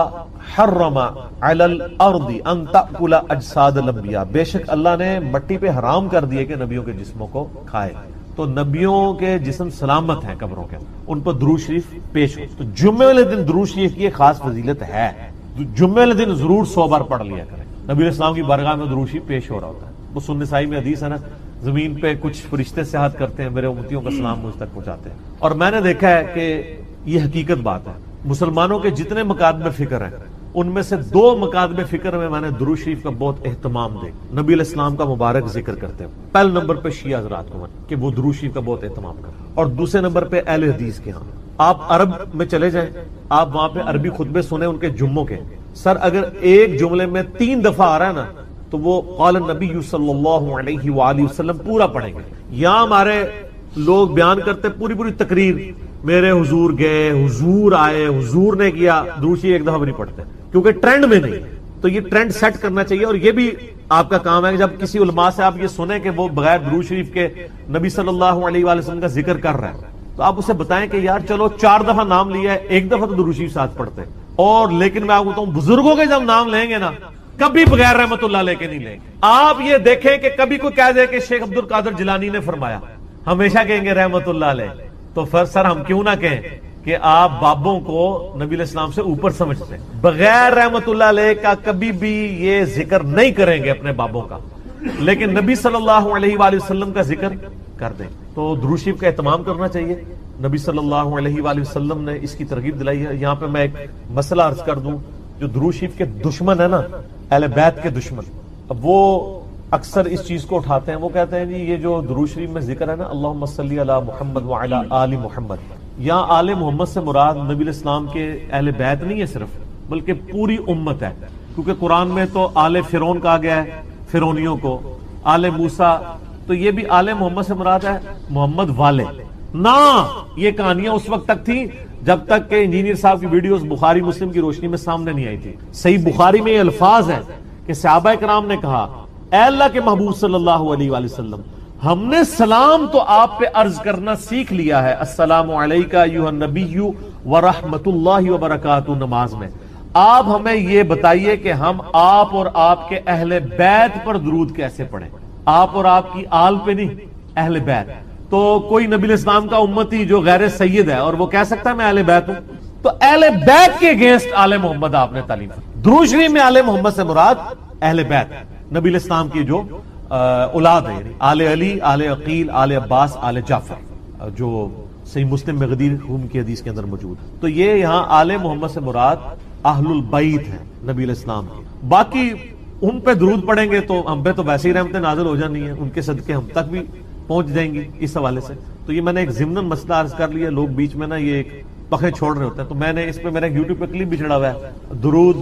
حرم علی الارض ان تأکل اجساد الانبیاء، بے شک اللہ نے مٹی پہ حرام کر دیے کہ نبیوں کے جسموں کو کھائے۔ تو نبیوں کے جسم سلامت ہیں قبروں کے، ان پر درود شریف پیش ہو۔ تو جمعے والے دن درود شریف کی ایک خاص فضیلت ہے، جمعے والے دن ضرور 100 بار پڑھ لیا کریں۔ نبی علیہ السلام کی بارگاہ میں درود شریف پیش ہو رہا ہوتا ہے۔ وہ سنن نسائی میں حدیث ہے نا، زمین پہ کچھ فرشتے سیاحت کرتے ہیں، میرے امتیوں کا سلام مجھ تک پہنچاتے ہیں۔ اور میں نے دیکھا ہے کہ یہ حقیقت بات ہے، مسلمانوں کے جتنے مکاتب فکر ہیں ان میں سے 2 مکاتب فکر میں نے درود شریف کا بہت اہتمام دیکھا، نبی علیہ السلام کا مبارک ذکر کرتے ہیں۔ پہلے نمبر پہ شیعہ حضرات کو کہ وہ درود شریف کا بہت اہتمام کرتے ہیں، اور دوسرے نمبر پہ اہل حدیث کے ہاں۔ آپ عرب میں چلے جائیں، آپ وہاں پہ عربی خطبے سنیں ان کے جمعوں کے، سر اگر ایک جملے میں 3 دفعہ آ رہا ہے نا تو وہ قال النبی صلی اللہ علیہ وآلہ وسلم پورا پڑھیں گے. یہاں ہمارے لوگ بیان کرتے پوری تقریر، میرے حضور گئے، حضور آئے، حضور نے کیا، دوسری ایک دفعہ بھی نہیں پڑھتے کیونکہ ٹرینڈ میں نہیں. تو یہ ٹرینڈ سیٹ کرنا چاہیے، اور یہ بھی آپ کا کام ہے کہ جب کسی علماء سے آپ یہ سنیں کہ وہ بغیر درود شریف کے نبی صلی اللہ علیہ وآلہ وسلم کا ذکر کر رہا ہے تو آپ اسے بتائیں کہ یار چلو 4 دفعہ نام لیا ہے، 1 دفعہ تو درود شریف ساتھ پڑھتے ہیں. اور لیکن میں آپ کو بتاؤں بزرگوں کے جب نام لیں گے نا کبھی بغیر رحمت اللہ لے کے نہیں لیں گے. آپ یہ دیکھیں کہ کبھی کوئی کہہ دے کہ شیخ عبد القادر جیلانی نے فرمایا، ہمیشہ کہیں گے رحمت اللہ علیہ. تو پھر سر ہم کیوں نہ کہیں کہ آپ بابوں کو نبی علیہ السلام سے اوپر سمجھتے ہیں. بغیر رحمت اللہ علیہ کا کبھی بھی یہ ذکر نہیں کریں گے اپنے بابوں کا، لیکن نبی صلی اللہ علیہ وآلہ وسلم کا ذکر کر دیں. تو درود شریف کا اہتمام کرنا چاہیے. نبی صلی اللہ علیہ وآلہ وسلم نے اس کی ترغیب دلائی ہے. یہاں پہ میں ایک مسئلہ عرض کر دوں، جو درود شریف کے دشمن ہے نا، اہل بیت کے دشمن، اب وہ اکثر اس چیز کو اٹھاتے ہیں. وہ کہتے ہیں جی یہ جو درود شریف میں ذکر ہے نا اللہم صلی علی محمد وعلی آل محمد، یہاں آل محمد سے مراد نبی علیہ السلام کے اہل بیت نہیں ہے صرف، بلکہ پوری امت ہے. کیونکہ قرآن میں تو آل فرعون کہا گیا ہے فرعونیوں کو، آل موسیٰ، تو یہ بھی آل محمد سے مراد ہے محمد والے. نہ یہ کہانیاں اس وقت تک تھی جب تک کہ انجینئر صاحب کی ویڈیوز بخاری مسلم کی روشنی میں سامنے نہیں آئی تھی. صحیح بخاری میں یہ الفاظ ہیں کہ صحابہ کرام نے کہا اے اللہ کے محبوب صلی اللہ علیہ وآلہ وسلم، ہم نے سلام تو آپ پہ عرض کرنا سیکھ لیا ہے، السلام علیکہ ایھا النبی ورحمۃ اللہ وبرکاتہ، نماز میں. آپ ہمیں یہ بتائیے کہ ہم آپ اور آپ کے اہل بیت پر درود کیسے پڑھیں. آپ اور آپ کی آل پہ نہیں، اہل بیت. تو کوئی نبی علیہ السلام کا امتی جو غیر سید ہے اور وہ کہہ سکتا ہے میں اہل بیت ہوں، تو اہل بیت کے اگینسٹ آل محمد آپ نے تعلیم. درود شریف میں آل محمد سے مراد اہل بیت، نبی علیہ السلام کی جو اولاد ہے، یعنی آل علی، آل عقیل، آل عباس، آل جعفر، جو صحیح مسلم میں غدیر خون کی حدیث کے اندر موجود ہے. تو یہ یہاں آل محمد سے مراد اہل البیت ہے نبی علیہ السلام کی. باقی ان پہ درود پڑھیں گے تو ہم پہ تو ویسے ہی رحمتیں نازل ہو جانی ہیں، ان کے صدقے ہم تک بھی پہنچ جائیں گی اس حوالے سے. تو یہ میں نے ایک ضمناً مسئلہ عرض کر لیا. لوگ بیچ میں نا یہ ایک پخے چھوڑ رہے ہوتے ہیں، تو میں نے اس پہ میرا یوٹیوب پہ کلپ بھی چڑھا ہوا ہے درود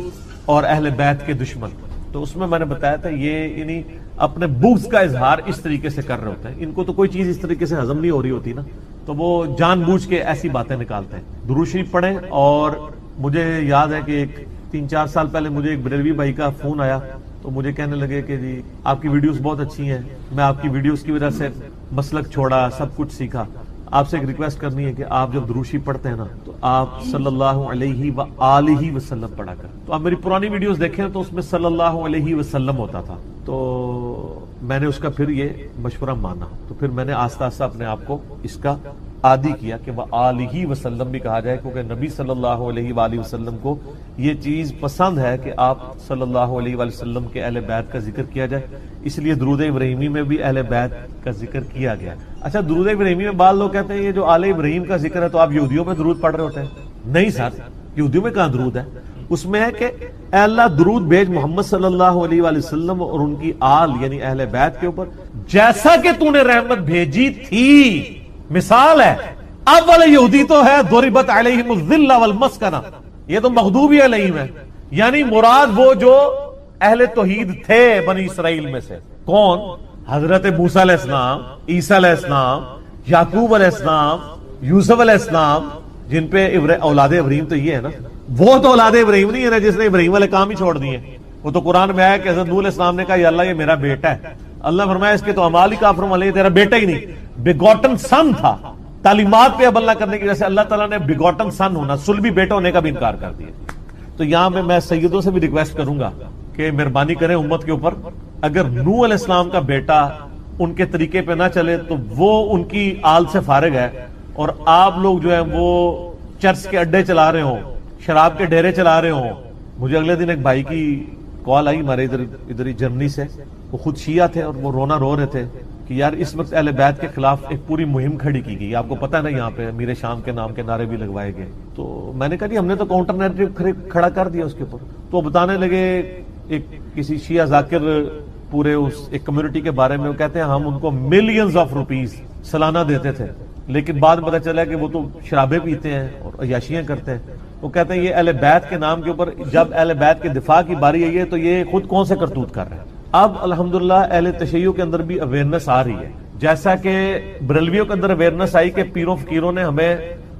اور اہل بیت کے دشمن. تو اس میں نے بتایا تھا یہ یعنی اپنے بغض کا اظہار اس طریقے سے کر رہے ہوتے ہیں. ان کو تو کوئی چیز اس طریقے سے ہضم نہیں ہو رہی ہوتی نا، تو وہ جان بوجھ کے ایسی باتیں نکالتے ہیں. درود شریف پڑھیں. اور مجھے یاد ہے کہ 3-4 سال پہلے مجھے ایک بریلوی بھائی کا فون آیا تو مجھے کہنے لگے کہ جی آپ کی ویڈیوز بہت اچھی ہیں، میں آپ کی ویڈیوز کی وجہ سے مسلک چھوڑا، سب کچھ سیکھا. آپ سے ایک ریکویسٹ کرنی ہے کہ آپ جب درود شریف پڑھتے ہیں نا تو آپ صلی اللہ علیہ وآلہ وسلم پڑھا کریں. تو آپ میری پرانی ویڈیوز دیکھیں تو اس میں صلی اللہ علیہ وسلم ہوتا تھا. تو میں نے اس کا پھر یہ مشورہ مانا، تو پھر میں نے آہستہ آہستہ اپنے آپ کو اس کا عادی کیا کہ وآلہ وسلم بھی کہا جائے، کیونکہ نبی صلی اللہ علیہ وآلہ وسلم کو یہ چیز پسند ہے کہ آپ صلی اللہ علیہ وآلہ وسلم کے اہل بیت کا ذکر کیا جائے. اس لیے درود ابراہیمی میں بھی اہل بیت کا ذکر کیا گیا. اچھا درود ابراہیمی میں بعض لوگ کہتے ہیں یہ جو آل ابراہیم کا ذکر ہے تو آپ یہودیوں پہ درود پڑھ رہے ہوتے ہیں. نہیں سر، یہودیوں میں کہاں درود ہے؟ اس میں ہے کہ اے اللہ درود بھیج محمد صلی اللہ علیہ وآلہ وسلم اور ان کی آل یعنی اہل بیت کے اوپر جیسا کہ تو نے رحمت بھیجی تھی. مثال ہے اب والے یہودی تو ہے ضربت علیہم الذلہ والمسکنہ، یہ تو مغضوب علیہم ہے، یعنی مراد وہ جو اہل توحید تھے بنی اسرائیل میں سے. کون؟ حضرت موسیٰ علیہ السلام، عیسیٰ علیہ السلام، یعقوب علیہ السلام، یوسف علیہ السلام، جن پہ اولاد ابراہیم تو یہ ہے نا. وہ تو اولاد ابراہیم نہیں ہے نا جس نے ابراہیم والے کام ہی چھوڑ دیے. وہ تو قرآن میں آیا کہ حضرت نوح علیہ السلام نے کہا یا اللہ یہ میرا بیٹا ہے. اللہ فرمایا اس کے تو اعمال ہی کافر والے، تیرا بیٹا ہی نہیں، بیگوٹن سن تھا. تعلیمات پہ عمل نہ کرنے کی وجہ سے اللہ تعالیٰ نے بیگوٹن سن ہونا، سلبی بیٹا ہونے کا بھی انکار کر دیا. تو یہاں میں سیدوں سے بھی ریکویسٹ کروں گا کہ مہربانی کریں امت کے اوپر، اگر نوح علیہ السلام کا بیٹا ان کے طریقے پہ نہ چلے تو وہ ان کی آل سے فارغ ہے، اور آپ لوگ جو ہیں وہ چرچ کے اڈے چلا رہے ہوں، شراب کے ڈیرے چلا رہے ہوں. مجھے اگلے دن ایک بھائی کی کال آئی ہمارے ادھر ہی جرمنی سے، وہ خود شیعہ تھے اور وہ رونا رو رہے تھے کہ یار اس وقت اہل بیت کے خلاف ایک پوری مہم کھڑی کی گئی. آپ کو پتہ ہے نا یہاں پہ امیر شام کے نام کے نعرے بھی لگوائے گئے. تو میں نے کہا جی ہم نے تو کاؤنٹر نیریٹو کھڑا کر دیا اس کے اوپر. تو وہ بتانے لگے ایک کسی شیعہ ذاکر پورے اس ایک کمیونٹی کے بارے میں، وہ کہتے ہیں ہم ان کو ملینز آف روپیز سالانہ دیتے تھے، لیکن بعد میں پتہ چلا کہ وہ تو شرابیں پیتے ہیں اور عیاشیاں کرتے ہیں. وہ کہتے ہیں یہ اہل بیت کے نام کے اوپر جب اہل بیت کے دفاع کی باری آئی ہے تو یہ خود کون سے کرتوت کر رہے ہیں. اب الحمدللہ اہل تشیع کے اندر بھی اویئرنس آ رہی ہے, جیسا کہ بریلویوں کے اندر اویئرنس آئی کہ پیروں فقیروں نے ہمیں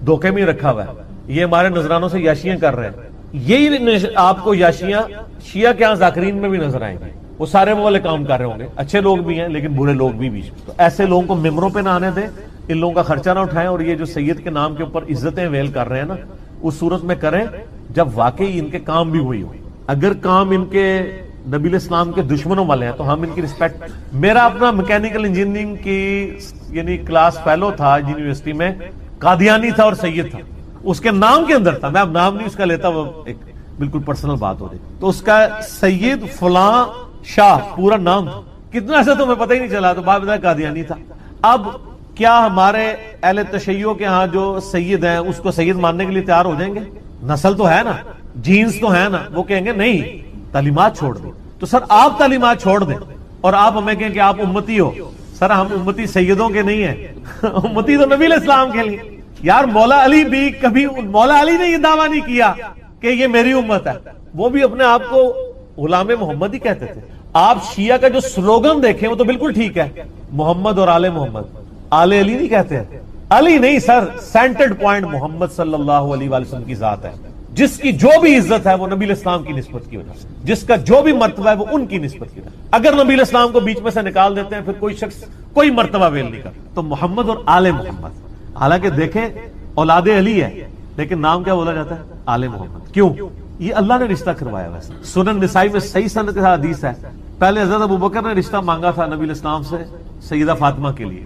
دھوکے میں رکھا ہوا ہے, یہ ہمارے نذرانوں سے یاشیاں کر رہے ہیں. یہی آپ کو یاشیاں شیعہ کے ہاں ذاکرین میں بھی نظر آئیں گے. وہ سارے وہ والے کام کر رہے ہوں گے, اچھے لوگ بھی ہیں لیکن برے لوگ بھی بیچ میں. تو ایسے لوگوں کو ممبروں پہ نہ آنے دیں, ان لوگوں کا خرچہ نہ اٹھائیں, اور یہ جو سید کے نام کے اوپر عزتیں ویل کر رہے ہیں نا, اس صورت میں کریں جب واقعی ان کے کام بھی ہوئی ہو. اگر کام ان کے نبی علیہ السلام کے دشمنوں والے ہیں تو ہم ان کی رسپیکٹ. میرا اپنا میکینیکل انجینئرنگ کی یعنی کلاس فیلو تھا یونیورسٹی میں, قادیانی تھا اور سید تھا, اس کے نام کے اندر تھا, میں اب نام نہیں اس کا لیتا, وہ ایک بالکل پرسنل بات ہو رہی, تو اس کا سید فلاں شاہ پورا نام تھا. کتنا سے تمہیں پتہ ہی نہیں چلا, تو بعد میں قادیانی تھا. اب کیا ہمارے اہل تشیع کے ہاں جو سید ہیں اس کو سید ماننے کے لیے تیار ہو جائیں گے؟ نسل تو ہے نا, جینز تو ہے نا. وہ کہیں گے نہیں تعلیمات چھوڑ دیں. تو سر آپ تعلیمات چھوڑ دیں اور آپ ہمیں کہیں کہ آپ امتی ہو. سر ہم امتی سیدوں کے نہیں ہیں, امتی تو نبی علیہ السلام کے لیے. یار مولا علی بھی کبھی, مولا علی نے یہ دعویٰ نہیں کیا کہ یہ میری امت ہے, وہ بھی اپنے آپ کو غلام محمد ہی کہتے تھے. آپ شیعہ کا جو سلوگن دیکھیں وہ تو بالکل ٹھیک ہے, محمد اور آل محمد. آل علی نہیں کہتے ہیں, علی نہیں سر, سینٹرڈ پوائنٹ محمد صلی اللہ علیہ وآلہ وسلم کی ذات ہے, جس کی جو بھی عزت ہے وہ نبی علیہ السلام کی نسبت کی وجہ سے, جس کا جو بھی مرتبہ ہے وہ ان کی نسبت کی وجہ سے. اگر نبی علیہ السلام کو بیچ میں سے نکال دیتے ہیں پھر کوئی شخص کوئی مرتبہ ویل نہیں کرتا. تو محمد اور آل محمد, حالانکہ دیکھیں اولاد علی ہے لیکن نام کیا بولا جاتا ہے؟ آل محمد. کیوں؟ یہ اللہ نے رشتہ کروایا. ویسے سنن نسائی میں صحیح سند کے ساتھ حدیث ہے, پہلے حضرت ابوبکر نے رشتہ مانگا تھا نبی علیہ السلام سے سیدہ فاطمہ کے لیے,